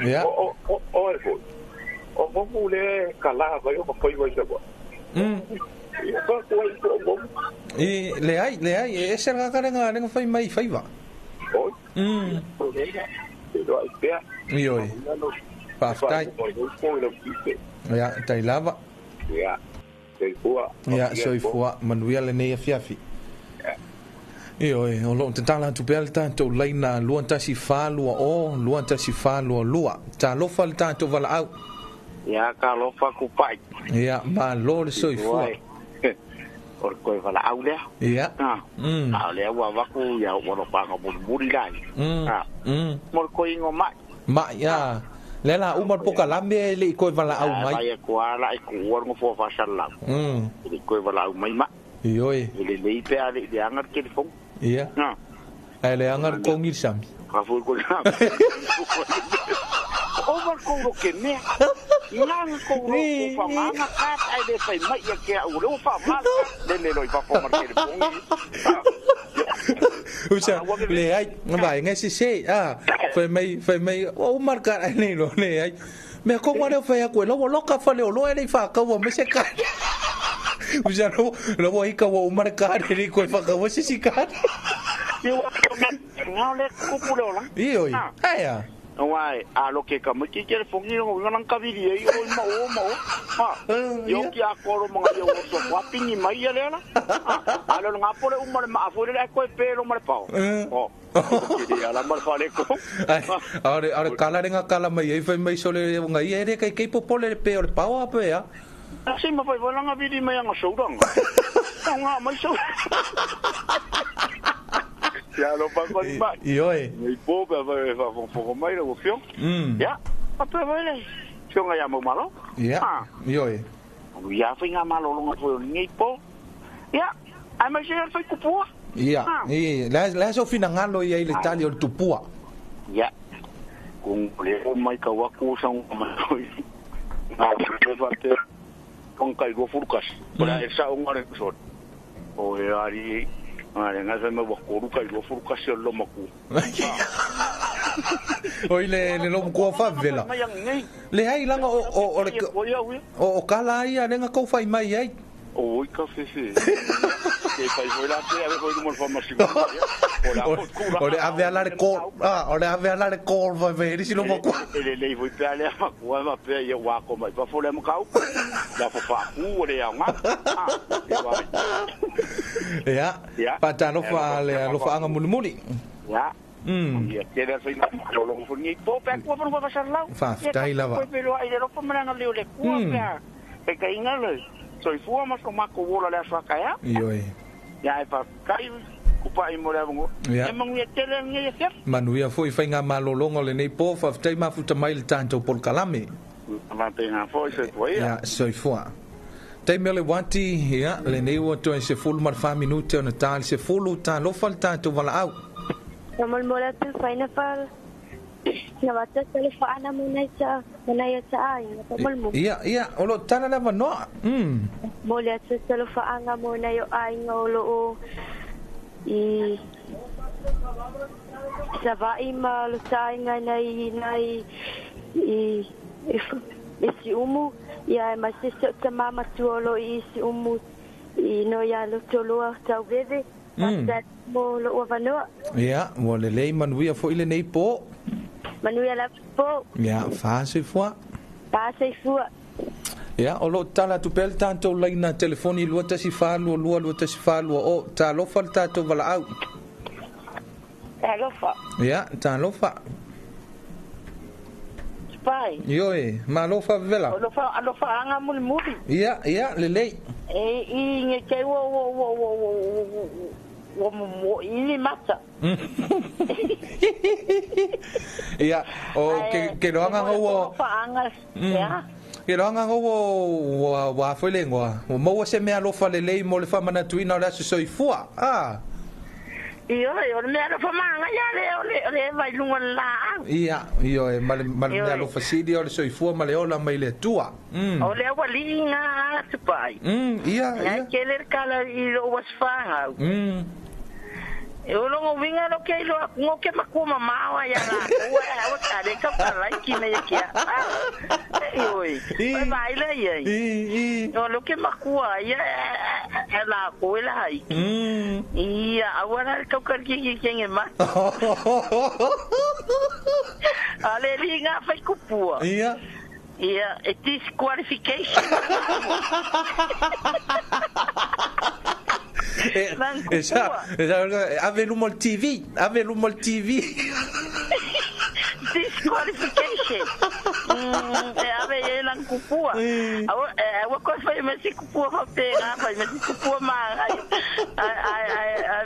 Speaker 11: ya o mo mule kala ba yo ko yo sa ba
Speaker 6: le ai ese ga nga fai mai fai va Ioi. Paftai. Ya, tai lava.
Speaker 11: Ya. Soifua.
Speaker 6: Ya, soifua. Manuia le nei afiafi. Ioi, o lo te tala tu pelta to leina luan tasi falua o luan tasi falua lua. Ta lo fal tanto vala au.
Speaker 7: Ya, ka lo fa ku pai.
Speaker 6: Ya, ma lo le soifua.
Speaker 7: Or ko wala aule
Speaker 6: ya
Speaker 7: ale wa ku ya wa pa nga buri dai mor ko ingo
Speaker 6: ma ya le la umar Polokalame le ko wala au mai
Speaker 7: ya ko ala ku wor ngo fo fa sala ko wala au mai ma
Speaker 6: yoi
Speaker 7: le pe ale de angar ke fo
Speaker 6: ya ale angar ko ngir sam
Speaker 7: ka fu ko over ko ro ke me nang ko ro fa manga ka ai de fai mai ya ke u ro fa ma de le loi fa fo mar ke de
Speaker 6: usa le ai vai ngai se fai mai o marcar ai nei lo le ai me ko ma de fai ko lo ka fa le lo ai fa ka wo me se ka usa lo vo i ka wo marcar ri ko fa ka wo se si ka
Speaker 7: yo no le ku pu lo la
Speaker 6: io ai
Speaker 7: Wai, a lo ke ka mo ki ke fongi ngo ngang ka vi ye yo mo ha yo ki a ko ro mo yo so wa pingi mai ya le la a lo nga po le un mar ma fo le ko pe lo mar pa ki dia la mar fa le ko
Speaker 6: ahora kala renga kala mai e fai mai so le nga ye re kai po le pe o pa wa pe ya
Speaker 7: si ma fai vola nga vi mai nga so dang nga mai so ya lo pa ko ma
Speaker 6: ioi
Speaker 7: ni po ba fo mai lo fio ya pa pe vele fio nga ya mo malo
Speaker 6: ya ioi
Speaker 7: ya fai nga malo lo fo ni po ya ai mai se fai ku po
Speaker 6: ya la so fina ngalo ya ile tali o tupua
Speaker 7: ya kung le mai ka wa ku sang ma na se fa te kung kai go furkas para esa un are so o ari ale nga se me ko ruka I go furuka se lo maku
Speaker 6: oi le lo ko fa vela le ai langa o kala ai nga ko fai mai ai
Speaker 7: o ka fe que fai vola te ave ko mo information
Speaker 6: ore ave ala de cor va ver si lo maku
Speaker 7: le voi pe ale ma ma pe ya wa ko mai pa fole mo kau da fa ku ore ya ma
Speaker 6: ya patano fa le lo fa nga muni
Speaker 7: ya ya queda soy lo funi po pe ko no va a la
Speaker 6: fa stai lava
Speaker 7: pero ai lo fa mena le le ku pe ka ingale soy fua mas ko mako bola le so kaya
Speaker 6: yoi
Speaker 7: ya fa kai ku pa I mo le ngo emang ye tele nge ye
Speaker 6: manuia foi fai nga malolongo le nei po fa stai ma futa mai le tanto Polokalame
Speaker 7: ma pe nga foi se foi
Speaker 6: ya soy fua Te mele wanti ya le nei wo to se full mar fa minute on tal se full ta lo falta to vala au.
Speaker 12: Namal mola tu faina fal. Na wata telefa ana muna sa ai na tamal mo.
Speaker 6: Ya olo tana na no.
Speaker 12: Mola tu telefa anga muna yo ai ngolo Savai ma lo sai nai isi umu ya ma se mama tuolo isi umu no ya lo tolo ta veve that mo lo vano
Speaker 6: ya mo le manuia fo ile nei po
Speaker 12: manuia la po
Speaker 6: ya fa se fo ya olo tala tu pel tanto laina telefoni luata si falu luata si falu o ta lo falta to vala au
Speaker 12: ta lo fa
Speaker 6: ya ta lo fa
Speaker 8: pai.
Speaker 6: Yo malofa vela.
Speaker 8: Alofa anga muli.
Speaker 6: Ia lele.
Speaker 8: I nge ke wo ini mata.
Speaker 6: Ia o ke roanga ho.
Speaker 8: Ya.
Speaker 6: Ke roanga ho wa foi lengua. Mo se me alofa lele mo le fa mana tuina la so ifua.
Speaker 8: Iyo me alofa manga ya le vai lunga la.
Speaker 6: Ia mal me alofa sidi o le so ifua ma le ola mai le tua.
Speaker 8: O le walinga tupai.
Speaker 6: Ia.
Speaker 8: Ya ke le kala I lo was fanga. E o longo winga lo ke lo ngoke makuma mawa ya la. O tare ka pala ki me ya. Oi. Vai la ye. O lo ke makua ya la ko la hai. Ia awara ka ka ki nge ma. Ale linga fai kupua.
Speaker 6: Ia.
Speaker 8: Yeah, it is qualification.
Speaker 6: Avelo il TV.
Speaker 8: Disqualification. Ave lang kupua. Awa ko fa mesi kupua fa pega, fa mesi kupua ma.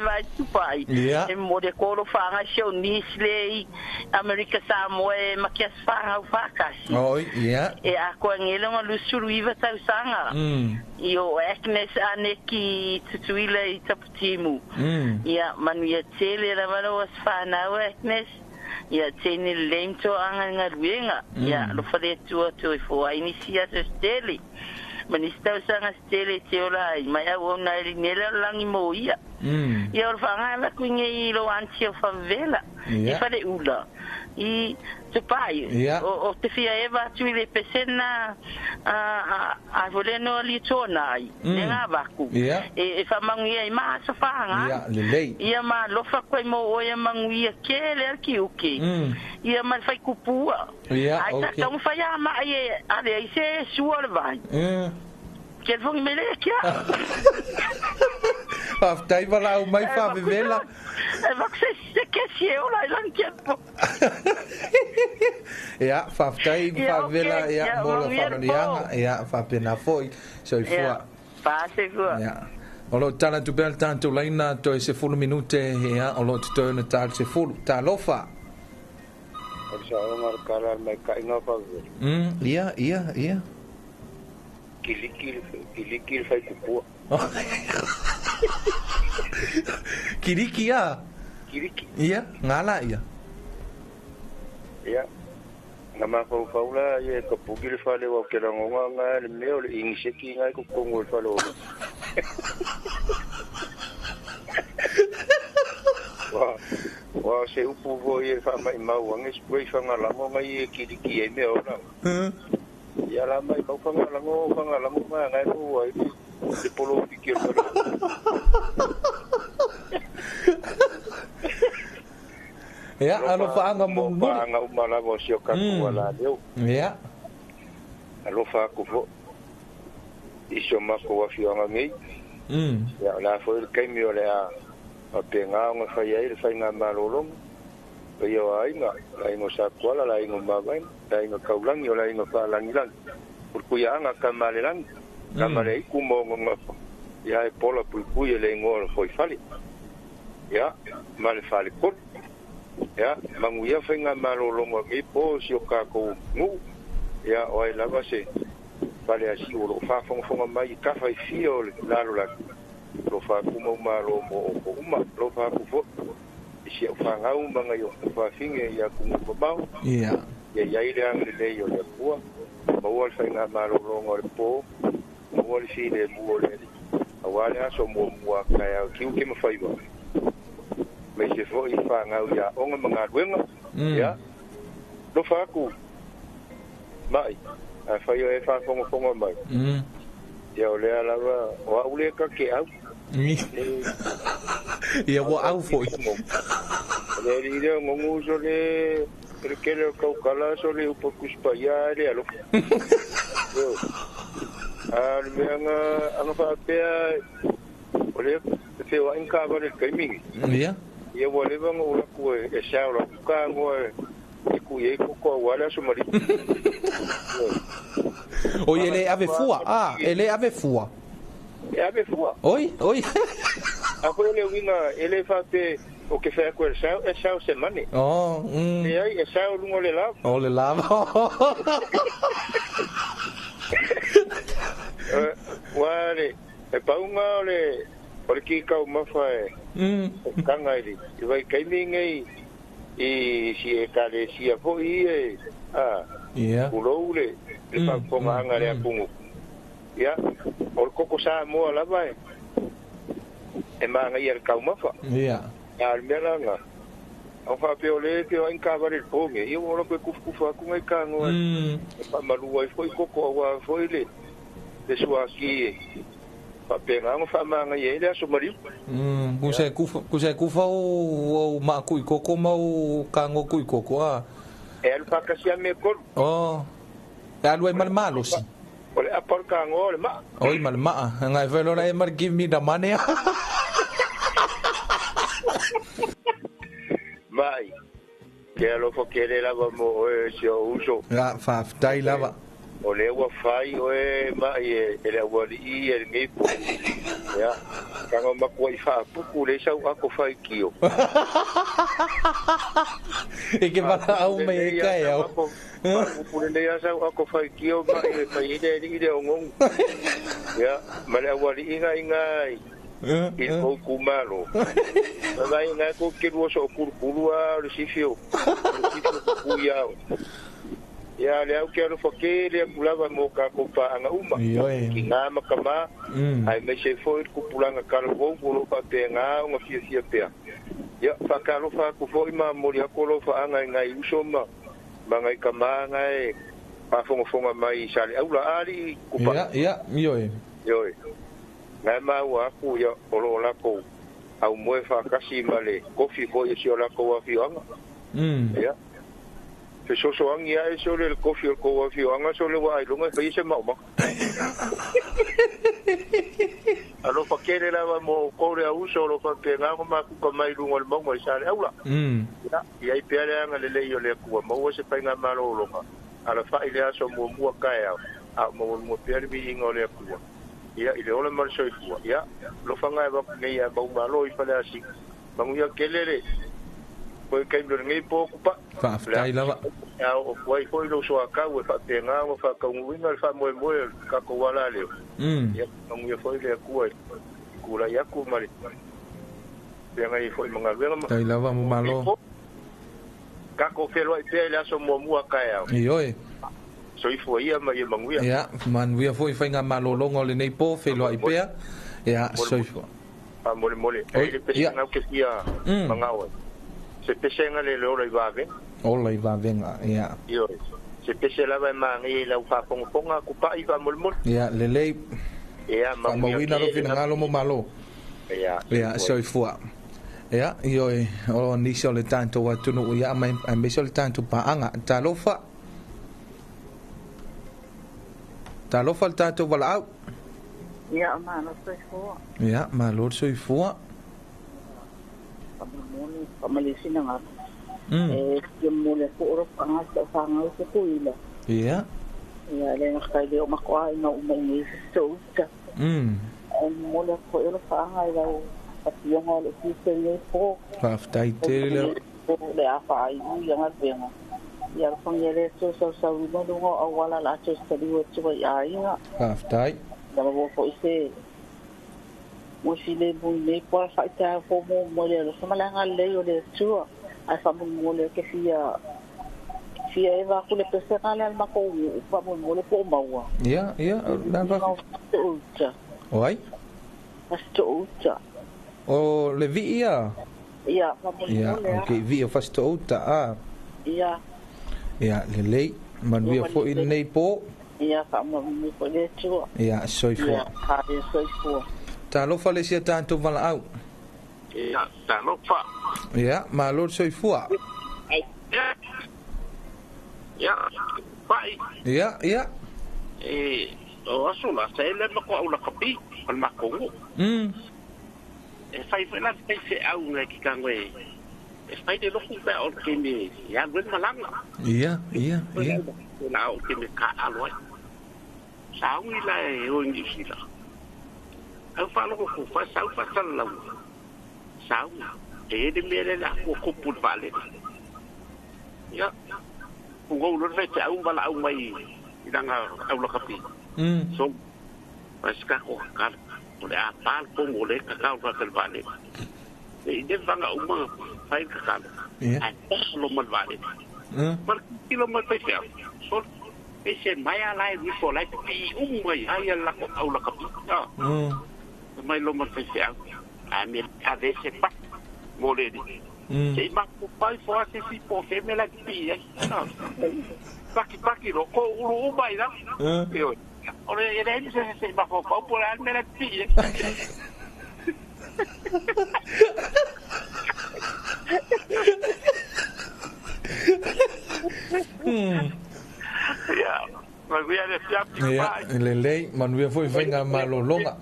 Speaker 8: Ai tupai. E mo de ko fa nga show nisle America Samoa makias fa fa kasi.
Speaker 6: Oh, yeah.
Speaker 8: E a ko ngelo ngo suru iva sa sanga. Io eknes aneki tutuila I taputimu. Ia manu ia tele la mano was fa na eknes. Ia tene lento anga ngaruenga. Ia lo fale tua to fo inisia steli. Manista sanga steli te ola mai a ona nela langi mo ia. Ia o fanga la kuinge lo anti o favela. E fale ula. I te pai o te fia eva tu le pesena a voleno li tonai nga baku e fa mangia I ma sa fanga ia ma lo fa ko mo o ia mangia kele ki uke ia ma fai kupua ai ta mo fa ya ma ai ale se suor vai que vão me ler aqui
Speaker 6: Aftai vala o mai fa vela.
Speaker 8: Se que se eu lá não quero.
Speaker 6: Ja, aftai fa vela ja mola familianga ja fa pena foi. So foi.
Speaker 8: Passe go.
Speaker 6: Ja. Olo tala tu bel tanto laina to se fulu minute ja olo tu turn tal se fulu talofa.
Speaker 11: Sa mar kala mai ka ina fa.
Speaker 6: Ia.
Speaker 11: Kilikil fai kupua.
Speaker 6: Kiriki ya. Iya, ngala ya.
Speaker 11: Iya. Nama ko faula ye ko pugil fale wa ke rangonga ngal meo le ingsheki ngai ko kongol falo. Wa se upu vo ye fa mai mau ngai spray fa ngala mo ngai kiriki e meo na. Ya la mai ko fa ngala mo ngai ko wa de polo pikir.
Speaker 6: Ya, alofa anga mungu.
Speaker 11: Anga umala mo sio ka wala leo.
Speaker 6: Ya.
Speaker 11: Alofa ko fo. Iso mako wa fio anga ngai. Ya la fo el kai mi ole a penga nga fa ya il fa nga malolong. Pe yo ai nga, la ingo sa kwala la ingo mabain, la ingo kaulang yo la ingo fa langilang. Purku ya anga kamalelang. Kamale ku mo nga. Ya e pola pulpu le ngol foi fali. Ya, mal fali ko. Ya, manguia fenga malolongo mi po sio ka ko ngu. Ya, oi lava se. Vale asi o fa fong mai ka fa fio la la. Lo fa ku mo malo mo uma lo fa ku fo. Si fa nga un banga yo fa finge ya ku mo ba.
Speaker 6: Ya.
Speaker 11: Ya ile ang le yo le po. Mo wal fenga malolongo po. Mo wal si le mo le. Awale aso mo mo ka ya ki mo fa iba. Me se fo I fa ngau ya onga mga wenga ya lo fa ku mai a fa yo e fa fongo mai ya ole ala wa ule ka ke au
Speaker 6: ya wa au foi
Speaker 11: le ide ngongu so le que le kala so le po kuspa ya le alo al anga fa pe ole se wa in ka ba le kaiming
Speaker 6: ya
Speaker 11: ia wale bang ula kue e sao la ka ngoe ku ye ko wala so mari
Speaker 6: o ele ave fua ele ave fua oi
Speaker 11: a ko ele winga ele fa pe o que fa ko e sa semana e aí e sa lungo le lava wale e paunga le porque ka uma fa kanga ele e vai caminhei e si e kale si a foi ulole le pa ponga ngare apungu ya o koko sa mo la vai e manga ia ka uma fa al melanga o fa pe ole pe o inka va il ponge io ora pe kufa ku ngai ka ngo pa malu ai foi koko wa foi le de sua ki pa pe nga fa manga ia le so mari
Speaker 6: ku se kufa o ma ku koko mau ka ngo ku koko
Speaker 11: e al pa ka sia me ko
Speaker 6: e alu e malo si
Speaker 11: ole a por ka ngo le ma
Speaker 6: oi mal ma ngai velo na e mar give me the money
Speaker 11: mai que lo fo quiere la vamos se uso
Speaker 6: fa dai lava
Speaker 11: o le wa fai o mai ele wa i el ngipo ya kanga ma ko fa puku le sa ko fai kio
Speaker 6: e que va au me ka ya
Speaker 11: puku le ya sa ko fai kio mai ide ngong ya ma le wa i ngai il faut kumalo vai nga ko kiru so kurkurua le sifio kuya ya le au kero fokele kulava mo ka ko pa anga uma kinga makama ai me se foi ku pulanga kalvo ko pa tenga nga fia pea ya fa kalo fa ku foi ma mori ko lo fa anga ngai usoma bangai kama ngai pa fonga mai sale au la ali ku pa
Speaker 6: ya yo
Speaker 11: ngai mau aku ya olo lako au moe fa kasi male kofi ko ye siola ko wa fianga ya se so ang ya so le kofi ko wa fianga so le wa ilunga fa yese mau ma alo fa kere la mo ko re au so lo fa penga ko ma ku mai lunga le mo sale aula ya i pere nga le yo le ku mo se pa nga malo lo ka ala fa ile aso mo mo ka ya mo pere bi ngo le ku ya ile ole mar so ifua ya lo fanga ba nei ya ba malo i fale asi bangu ya kelele ko kai ndo ngai po ku pa
Speaker 6: fa dai lava
Speaker 11: ya o foi lo so aka we fa tenga o fa ka winga fa mo ka ko wala le ya bangu ya foi le ku la ya ku mari ya ngai foi manga wenga
Speaker 6: dai lava mo malo
Speaker 11: ka ko felo i pe la so mo aka ya so ifo ia mai manguia
Speaker 6: ya man we foi nga malolongo le nei po felo ai pea ya so ifo
Speaker 11: mole ele pesa nga que sia mangawa se pesa nga le lo i va venga
Speaker 6: ya
Speaker 11: yo se pesa la va mangi la fa ponga ku pa i va mol
Speaker 6: ya le le
Speaker 11: ya
Speaker 6: manguina lo fina ngalo mo malo ya so ifo ya yo o ni so le tanto wa tunu ya mai me so le tanto pa anga talofa talofa tanto wala au
Speaker 8: ya ma no soy fo
Speaker 6: ya ma lor soy fo
Speaker 8: pamalisi na nga yung mula po uro pangas sa pangal sa kuila
Speaker 6: ya
Speaker 8: le nakakali o makuha na umaingi sa uta mula po uro pangal daw at yung alo sisa niya po
Speaker 6: paftay tele
Speaker 8: le apa ayu yung albenga ya pangyere so sa ulo dungo awala la so sa diwa so ay nga
Speaker 6: paftay
Speaker 8: dalawa po ise mo sile bu ne po fa ta po mo le so malanga le yo le so ay fa mo le ke sia eva ku le pesana al mako pa mo le po mawa
Speaker 6: ya nava oi
Speaker 8: Fastuta
Speaker 6: o le via
Speaker 8: ya pa mo le
Speaker 6: okay via fastuta ya le man via fo il nei po
Speaker 8: ya fa mo po le tu
Speaker 6: ya soifo
Speaker 8: ha soifo
Speaker 6: talo fa le sia tanto vala au
Speaker 9: ya talo fa
Speaker 6: ya ma lor soifo
Speaker 9: ya pai
Speaker 6: ya
Speaker 9: o asula sai le mako au la kapi al mako e fai fa la pese au ngai ki kangwe fai de lo ku pe o ke me ya wen malanga
Speaker 6: Ia.
Speaker 9: na o ke me ka alo sao ni la e o ni sila au fa lo ku fa sao fa sala sao e de me le la ku pu vale ya ngo lo fe au bala au mai idanga au lo kapi so paska ko ka o le apal ko mo le ka ka fa vale e de vanga uma fai ka ka a lo man vale per kilo mo pe so ese maya lai vi fo lai pi mai ai la ko au la kapi mai lo man pe a me a vese pa mo le di sei ma ko pai fo ase si po fe me la pi paki ro ko uru mai la yo ora e ni se ma ko po la me la pi
Speaker 6: Ja, lei, man weer voor je vinger maar longa.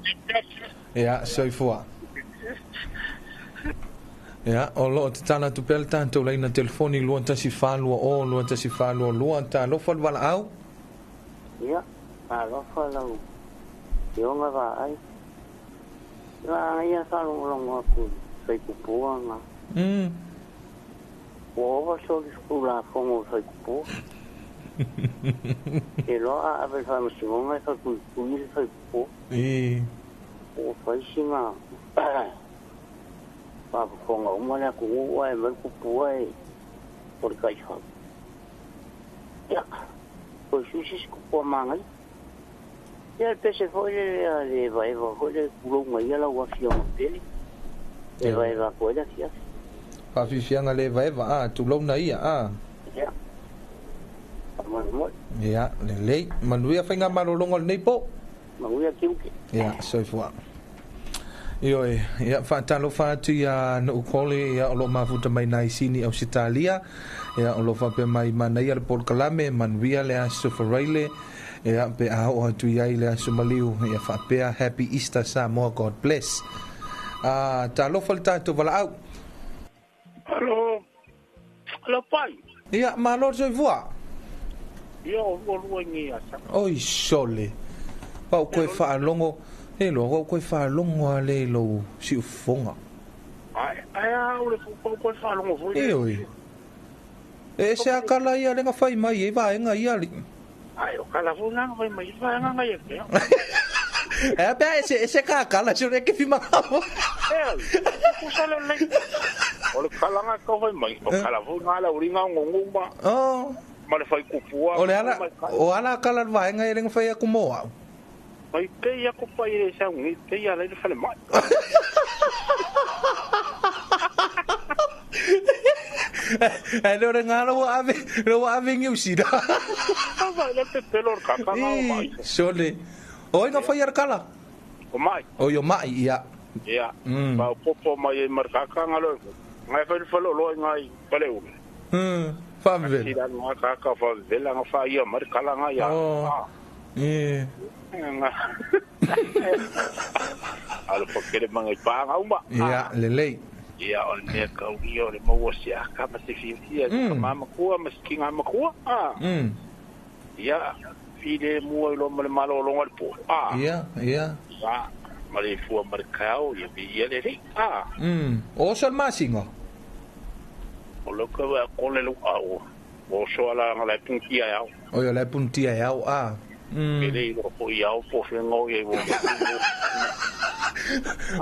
Speaker 6: Ja, zo voor. Ja, olo te tana tu pel tanto lei na telefoni lo anta si falu o lo anta si falu lo anta lo fal wal au.
Speaker 8: Ja, lo falu. Yo nga ba ai. Ya sa long aku sai ku puanga. Wo so skula como sai ku. E lo a ver fa mo nga sa ku sai ku. O fai singa. Ba ko nga mo na ku ai mer ku puai. Por kai ha. Ya. Ko sushi ku mangai. Ya pese foi le vai le culo mai la wa fiona dele. Le vai ko da fia.
Speaker 6: Pa fianga le vai tu lo na ia
Speaker 8: Ya.
Speaker 6: Ja, lei, man weer vinga malolongo nei po.
Speaker 8: Man weer kiuke.
Speaker 6: Ja, so voor. Yo, ja, fatalo fatu ya no kole ya lo mafuta mai nai sini Australia. Ja, lo fa pe mai manai al Polokalame man weer le aso foraile. Ja, pe a tu ya ile aso maliu ya fa pe happy Easter Samoa, God bless. Talo falta to vala au.
Speaker 13: Hello pai.
Speaker 6: Ja, maar lo so voor.
Speaker 13: Yo, lo ni asa.
Speaker 6: Oi sole. Pau koe fa longo. E lo koe fa longo ale lo si fonga.
Speaker 13: Ai o le koe fa longo foi.
Speaker 6: E oi. E se akala ia lenga fai mai e va enga ia li.
Speaker 13: Ai o kala funa vai mai va enga ia ke.
Speaker 6: E pe ese kala se ke fi ma.
Speaker 13: Ku sala le. O le kala nga ko vai mai o kala funa la uringa ngongo ma. Ma le fai kupua.
Speaker 6: O ala kala vai enga lenga fai ku moa.
Speaker 13: Mai ke ia ko pai e sa ngi ke ia le fale mai.
Speaker 6: Lo regalo lo ave ngiusida.
Speaker 13: Va le pelo ka ka mai.
Speaker 6: Sole. O nga fai kala.
Speaker 13: O mai.
Speaker 6: O yo mai ia.
Speaker 13: Ia. Ba popo mai marka ka ngalo. Ngai fa falo lo ngai pale u.
Speaker 6: Famvel.
Speaker 13: Sida no ka ka fa vela nga fa ia marka la nga ya. Alo porque manga pa uma.
Speaker 6: Ja, lelei.
Speaker 13: Ja, on me ka io le mo sia ka ma se fia mama ko ma skinga ma ko. Ja, fide mo lo malo lo ngol po.
Speaker 6: Ja. Ja,
Speaker 13: ma le fu marcao e bi ele ri.
Speaker 6: O sol masingo.
Speaker 13: O lo ka ko le lo au. O so ala la puntia ya.
Speaker 6: O yo la puntia ya
Speaker 13: Ele lo po ya po fengo e wo.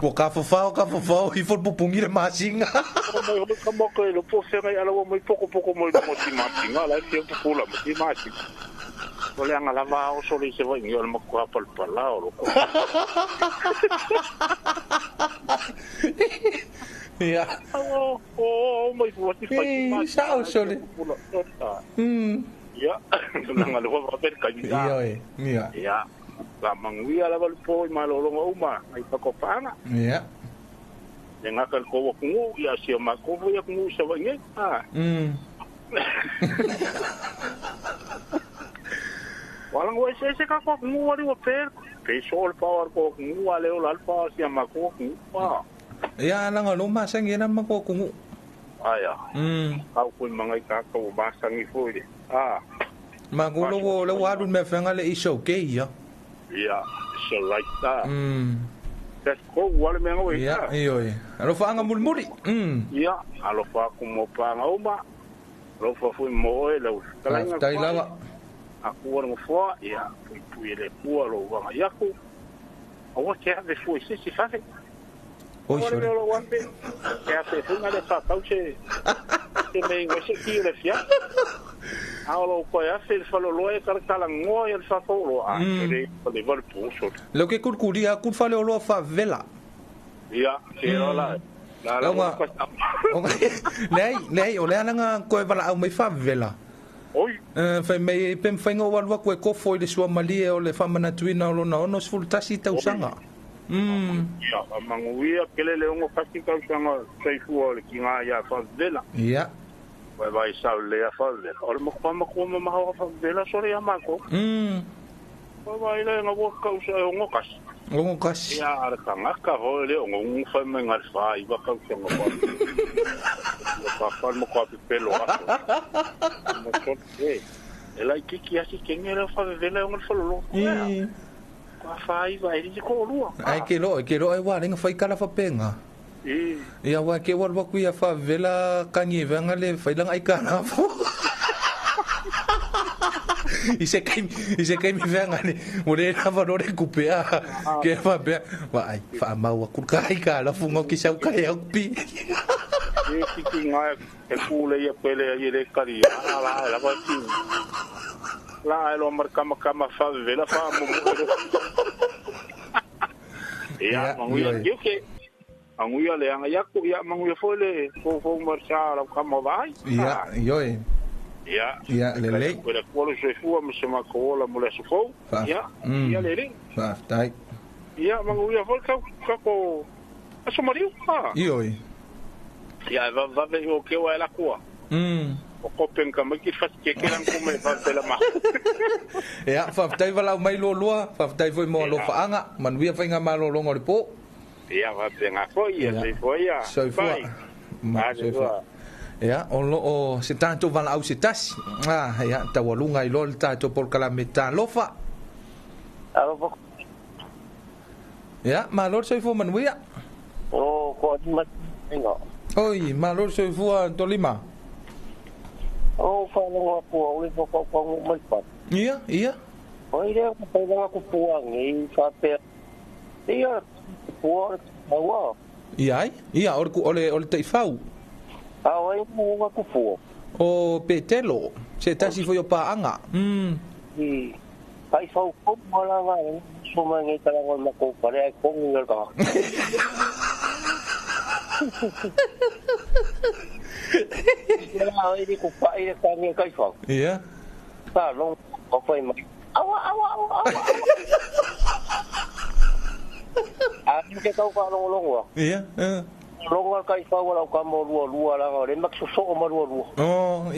Speaker 6: O ka fofao i for pupungi le masinga.
Speaker 13: Ka mo ko lo po fengo ala wo mo pouco mo ti masinga la ti po la mo ti masinga. O le anga lava o so le se vo ngi mo ko pa la o lo.
Speaker 6: Ja.
Speaker 13: Mo fu ti fa.
Speaker 6: Sao sole.
Speaker 13: Ja, nang alo va per kanya. Ja. La mangwia la val po ma lo longa uma ai pa kopanga.
Speaker 6: Ja.
Speaker 13: Nga kal ko ku ya si ma ko ya ku sa va nge. Walang wa se ka ko ku wa ri wa per. Pe sol power ko ku wa le o la pa si ma ko ku.
Speaker 6: Ja, lang lo ma sang ina ma ko ku.
Speaker 11: Aya. Au pun mangai ka ko basangi foi.
Speaker 6: Magulo lo wadu me fenga le iso ke ya.
Speaker 11: Yeah, so like that. That's cool. Wala me ngoi.
Speaker 6: Yeah, iyo. Alofa mulmuli.
Speaker 11: Yeah, alofa kumo pa ngoma. Alofa fu mo lo.
Speaker 6: Kalanga. Tai lava.
Speaker 11: Aku ora mo fo, ya, fu ele fu lo wa yaku. Awa ke ave fu si fa.
Speaker 6: Oi, sorry.
Speaker 11: Ora lo wa pe. Ke ave fu ngale fa tauche. Ke me ngose ki le fia. Alo ko ya se fa lo e kartala ngo ya fa fo lo a ke le vol puso.
Speaker 6: Lo que kurkuria kur fa lo fa vela.
Speaker 11: Ya, ke la.
Speaker 6: Nei, o le ana ko vala au mai fa vela.
Speaker 11: Oi.
Speaker 6: Fai mai pem fai ngo walwa ko ko foi de sua malie o le fa mana tuina o no no sful tasi tau sanga.
Speaker 11: Ya, manguia kele le ngo kasi tau sanga sai fu o le kinga ya fa vela.
Speaker 6: Ya.
Speaker 11: Vai sa le fa vela. O mo pa mo ko ma ha fa vela sore ya mako. Vai le ngo ka usa ngo kasi.
Speaker 6: Ngo kasi.
Speaker 11: Ya ara tanga ka ho le ngo fa me ngar fa I va ka usa ngo pa. Pa mo ko pelo. Mo ko ela que assim quem era fa vela ngo fa lo. Ka fa I vai ri ko lu.
Speaker 6: Ai ke lo e wa ringa fai kala fa penga. Ia wa ke wa ku ia fa vela kangi venga le fai lang ai kana fo. Ise kai mi venga ni mure na va no recupera ke fa be wa ai fa ma wa ku kai ka la fu ngo ki sa kai au pi.
Speaker 11: Ki nga e ku le ia pele ia le kari la va ti. La lo marca ma fa vela fa mo. Ia yo ke anguia le anga yaku ya manguia fole fo marcha la kama vai
Speaker 6: ya yo ya le le
Speaker 11: ko le polo se fu ma se ma ko la mo le sufo ya le le
Speaker 6: fa tai
Speaker 11: ya manguia fol ka ko aso mariu
Speaker 6: yo
Speaker 11: ya va ve o ke wa la ko o ko pen ka ma ki fa ke lan ko me fa la ma
Speaker 6: ya fa tai va la mai lo fa tai foi mo lo fa anga man via fa nga ma lo ngor po.
Speaker 11: Ya va tenga foi, se foi ya.
Speaker 6: Ya, o se tanto van au se tas. Ya, ta walunga I lol tato Polokalame ta lofa.
Speaker 15: Alofa.
Speaker 6: Ya, ma lor soi fo manuia.
Speaker 15: O ko ma ngo.
Speaker 6: Oi, ma lor soi fo Tolima.
Speaker 15: O fa no ko o fo ko mo pa.
Speaker 6: Ia.
Speaker 15: Oi le ko pa nga ko puang I fa pe. Ia por agua.
Speaker 6: Ia, ole te fau.
Speaker 15: Ai mo ko fu.
Speaker 6: O petelo, se tasi foi o paanga.
Speaker 15: Ai fau ko mola va, so mangi kala ngol mako pare ko ngol ka. Ya ai di ko pa ai ka ngi kai fau.
Speaker 6: Ia.
Speaker 15: Ta long ko foi mai. Awa. Aku ke kau ka long.
Speaker 6: Iya,
Speaker 15: Longa kai fa wala ka mo lua la ngore mak so mo lua.
Speaker 6: Oh,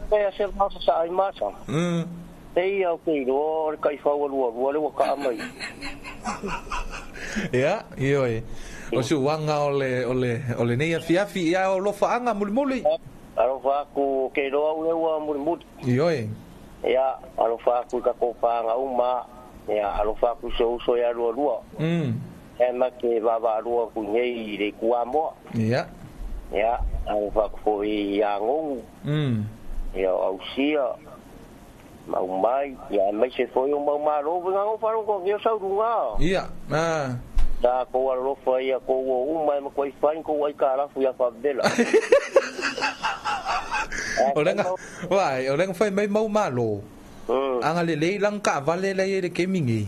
Speaker 15: Kaya ser masa sa ai masa. Ei au ke ro kai fa lua le ka mai.
Speaker 6: Ya, iyo o su wanga ole nei fiafi ya o lo faanga mulmuli.
Speaker 15: Alo fa ku ke ro le wa mulmuli.
Speaker 6: Iyo
Speaker 15: Ya, alo fa ku ka ko faanga uma. Ya, alo fa ku so ya lua. Ma ke baba rua ku nei le kuamo.
Speaker 6: Ya.
Speaker 15: Ya, au fa ku ya ngong. Ya au sia. Mau mai, ya mai se foi o mau malo, venga o faro ko yo sa runga.
Speaker 6: Iya.
Speaker 15: Da ko alo fa ya ko o mai ma ko fain ko ai kara fu ya fa dela.
Speaker 6: Orang fai mai mau malo. Anga le lang ka vale le ke mingi.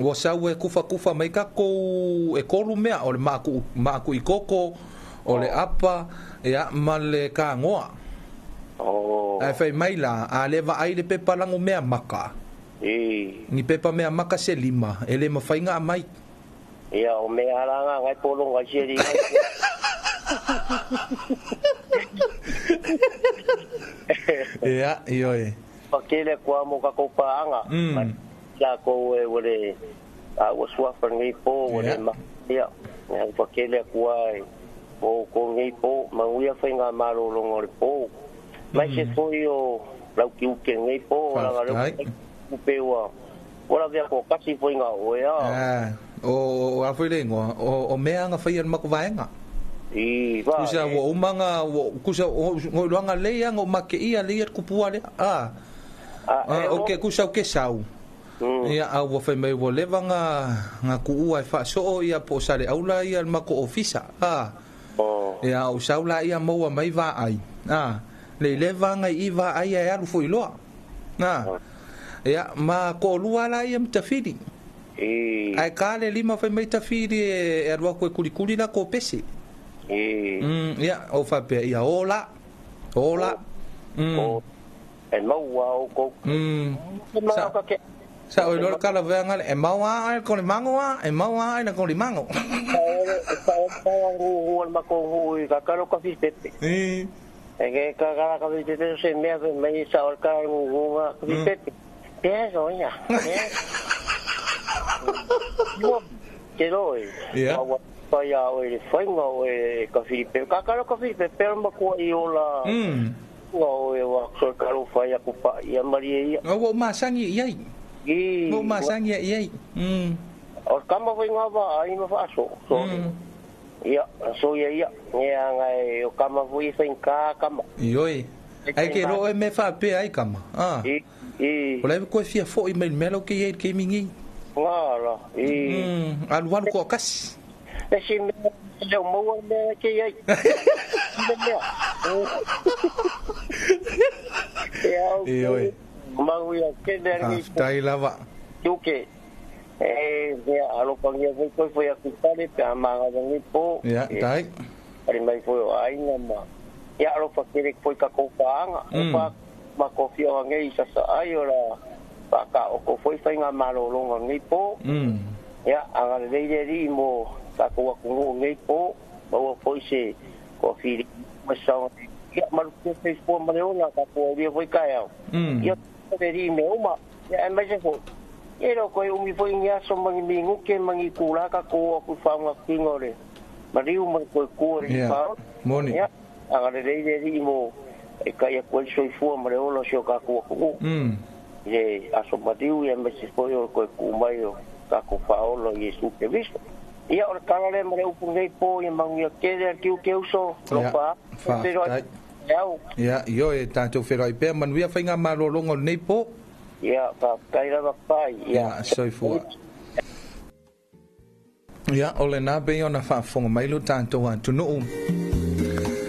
Speaker 6: Wa sawe kufa mai ka ko e kolu mea o le maku I koko o le apa ya male ka ngoa. Ai fai mai la a le va ai le pepa lango mea maka. Ni pepa mea maka se lima ele ma fai nga mai.
Speaker 15: Ya o mea langa ngai polo ngai seri.
Speaker 6: Ya, iyo
Speaker 15: Pakele kwa mo ka ko paanga. Ya ko e wole a waswa for ngai po wole ma. Ya, pakele kwa po ko ngai po manguia whainga marolongo le po. Mai se foi o lau ki uke ngai po la ga upewa. Ora vea ko kasi whainga oea.
Speaker 6: O a foi lengo o mea nga whai an makuwaenga. Kusa wo umanga kusa o luanga leia ngo make ia leia kupua le. Okay, kusa o ke sau. Ia au fa mai wo leva nga kuua fa so ia po sale aula ia mako ofisa ia au saula ia mo mai va ai le leva nga iva ai ia lu foi lo ia ma ko lua la ia mtafidi ai kale lima fa mai tafidi e ro ko kuli la ko pesi ia o fa pe ia ola
Speaker 15: e mau wa ko
Speaker 6: sa o lor kala venga e maua ai con le mango e maua ai na con le mango
Speaker 15: o ma ko hui ka kalo ka fispepe e ke ka ka fispepe se me me sa o ka ngua fispepe pe so ya no que doi pa ya o le fainga o ka fispepe ka kalo ka fispepe ma ko i ola o e wa so kalo fa ya ku pa ya maria
Speaker 6: o ma sangi yai mo masang ya yai
Speaker 15: o kama foi ngava ai ma faso so ya so ya ngai o kama foi fenka kama
Speaker 6: yoi ai ke ro me fa pe ai kama o le ko fia fo i melo ke ye ke mingi
Speaker 15: wala
Speaker 6: al wan ko kas
Speaker 15: e si me mo me ke ye
Speaker 6: yoi
Speaker 15: mau ia ke dari
Speaker 6: tai lava
Speaker 15: tuke dia alo pangia foi aku tadi pe amanga ngi po
Speaker 6: ya tai
Speaker 15: ari mai foi ai ngama ya alo pakire foi ka ko panga pa ma ko fio ngi sa ai ora pa ka o ko foi fa ngama lo ngi po ya anga le ri mo ka ko ku ngi po ba foi se ko fi ma sa ya ma ko fe po ma le ona ka ko dia foi ka ya dari me uma ya mai se fo ero ko umi fo inga so mangi mingu ke mangi kula ka ko ku fa nga kingore mariu man ko ko ri pa
Speaker 6: moni
Speaker 15: ya aga de mo e ka ya ko so fu amre o lo so ka ko ye aso mariu ya mai se fo yo ko ku mai yo ka ko fa o lo yesu ke visto ya or kala le mare u pungai po ya mangi ke de ki ke uso lo pa pero
Speaker 6: ya yo e tanto fero ai pe man via fainga malolongo nei po
Speaker 15: ya pa kaira va pai
Speaker 6: ya soi fu ya ole na be ona fa fonga mai lo tanto wa tu no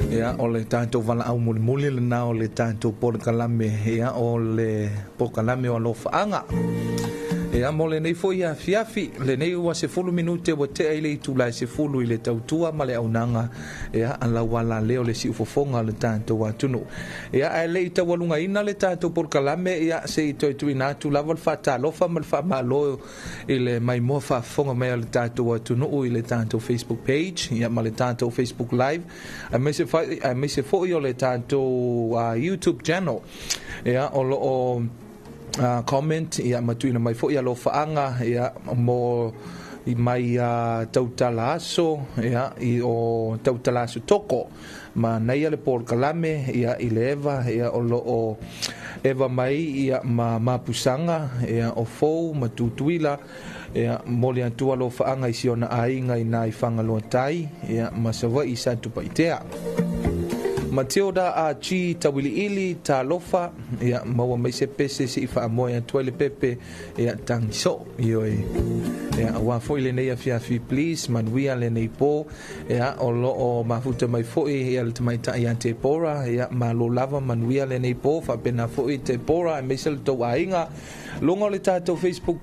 Speaker 6: ya ole tanto vala au muli le na ole tanto Polokalame ya ole Polokalame O Alofa'Aga e amole nei foi a fiafi le nei wa se fulu minute wa te ile tu la se fulu ile tautua male aunanga e ala wala leo le si ufofonga le tanto wa tunu e a le ta walunga ina le tanto Polokalame ya se to ina tu la vol fata lo fa mal fa malo ile mai mo fa fonga mai le tanto wa tunu ile tanto Facebook page ya male tanto Facebook live a me se fo yo le tanto YouTube channel ya o comment ia matuina mai fo ia Alofa'Aga ia mo i mai tautalaso ia i o tautalaso toko ma nei le Polokalame ia i leva ia o eva mai ia ma pusanga ia o fou matutuila ia mole atu Alofa'Aga i siona ainga i nai fangaloa tai ia masawa i santu paitea Matilda a chi tawili ili ta lofa ya maua mai se pese si fa moya toile pepe ya tangso yo ya wa fo ile nei afia fi please man we ale nei po ya o lo o mafuta mai fo ya le mai ta ya te pora ya malo lava man we ale nei po fa pena fo te pora e mesel to ainga longo le tato Facebook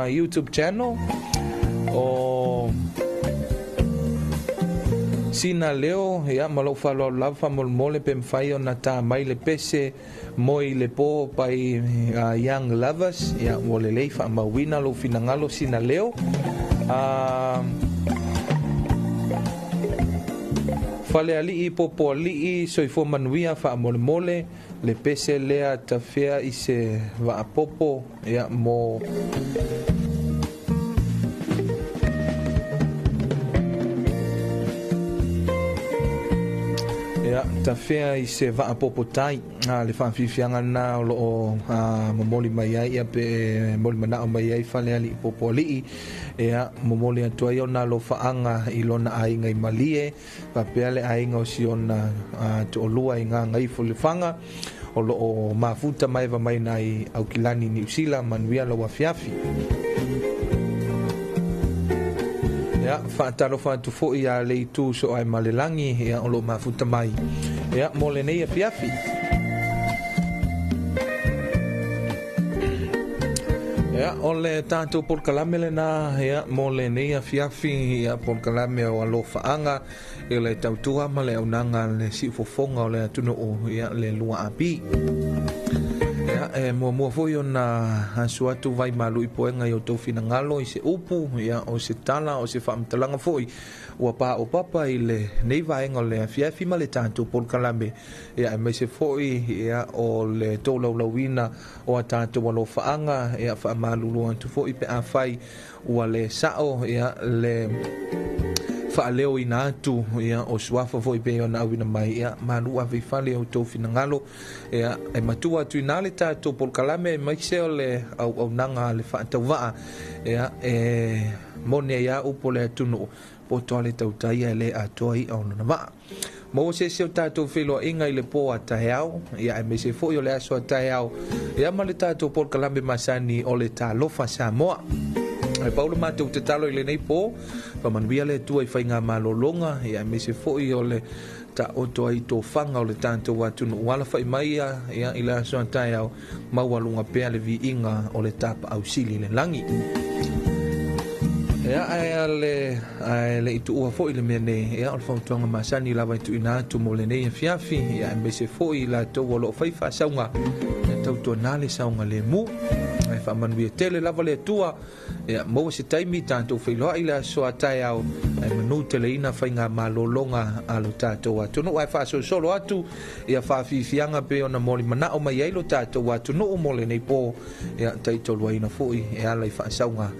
Speaker 6: YouTube channel o sina leo ya malo falo lava mole pe mfai ona ta mai le pese moi le po pai young lovers ya mole le fa mawina lo finangalo sina leo fale ali i popo ali i soifo manuia fa mole le pese lea tafea i se va popo ya mo Ya, tafea I se va popotai le whawhiwhianga nā o momoli mai ai pe moli mana o mai ai whale ali popoli ea momoli atuai o nā lo whaanga I lona ainga I malie pa peale ainga o si ona te olua I ngā ngai whanga o lo o mafuta mai wa mai nai au kilani New Zealand manuia lo wa fiafi ya whaataro whaatu fo I a leitu so ai malelangi ya o lo mafuta mai ya mole nei a fiafi ya ole tātou Polokalame le na ya mole nei a fiafi ya Polokalame O Alofa'Aga e le tautua ma le aunanga le sifofonga o le atunu o ya le lua api ya mua foi ona asuatu vai malu I poenga I o tau fina ngalo I se upu ya o se tala o se whaamtalanga foi ua pa o papa I le nei vaenga o le fiafi ma le tātou Polokalame ya e mai se foi ya o le tōlaulawina o a tātou Alofa'Aga ya whaamalulu antu foi pe a whai ua le sao ya le whaaleo I nā atu ia o suafa foi pe ona awina mai ia manu a vifale o tau fina ngalo ia e matua atu I nā le tātou Polokalame e mai se o le au nanga le whaatau waa ia e mone ia upo le atunu po toa le tautaia le atoa I au nana waa mo se o tātou whiloa inga I le po a taheau ia e me se foi o le aso a taheau ia ma le tātou Polokalame masani o le talofa Samoa ai paulo matou te talo I le nei po pa manuia le tua I whainga malolonga ia me se foi o le ta oto ai tō whanga o le tātou atunu wala whai mai ia I le aso antai au maualunga pēa le vi inga o le tapa au sili le langi ia ai le itu ua foi le mene ia o le whautuanga masani lawa itu ina atu mo le nei fiafi ia me se foi la tō walo whaifa saunga tautua nale saunga le mu ai whamanuia tele lava le tua ia mo se taimi tātou whailoa I le aso atai au ai manu tele ina whainga malolonga alo tātou atunu ai whaso solo atu ia whawhiwhianga pe ona moli mana o mai ailo tātou atunu o mole nei po ia taitolua ina fui ia lai whaasaunga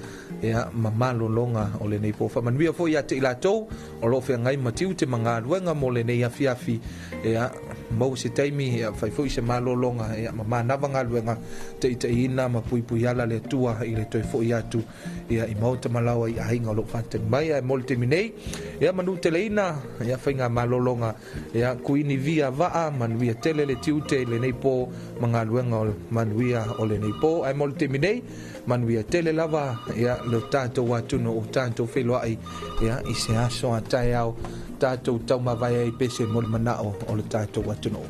Speaker 6: ia mamalolonga o le nei po whamanuia fui ia te ilatou o lo whengai matiu te mga ruenga mole nei a fiafi ia mo se taimi ia whaifui se malolonga ia mamanawa ngā ruenga te ita ina ma pui pui ala le tua I le toi fui atu ia I mauta malawa I ahinga o lo whantan mai ia mole te minei ia manu tele ina ia whainga malolonga ia kuini via waa manuia tele le tiute le nei po mga ruenga o manuia o le nei po ai mole te minei manuia tele lava ia le tātou atuno o tātou wheloai ia I se aso a tai au tātou tau mawai ai pese mole manao o le tātou atuno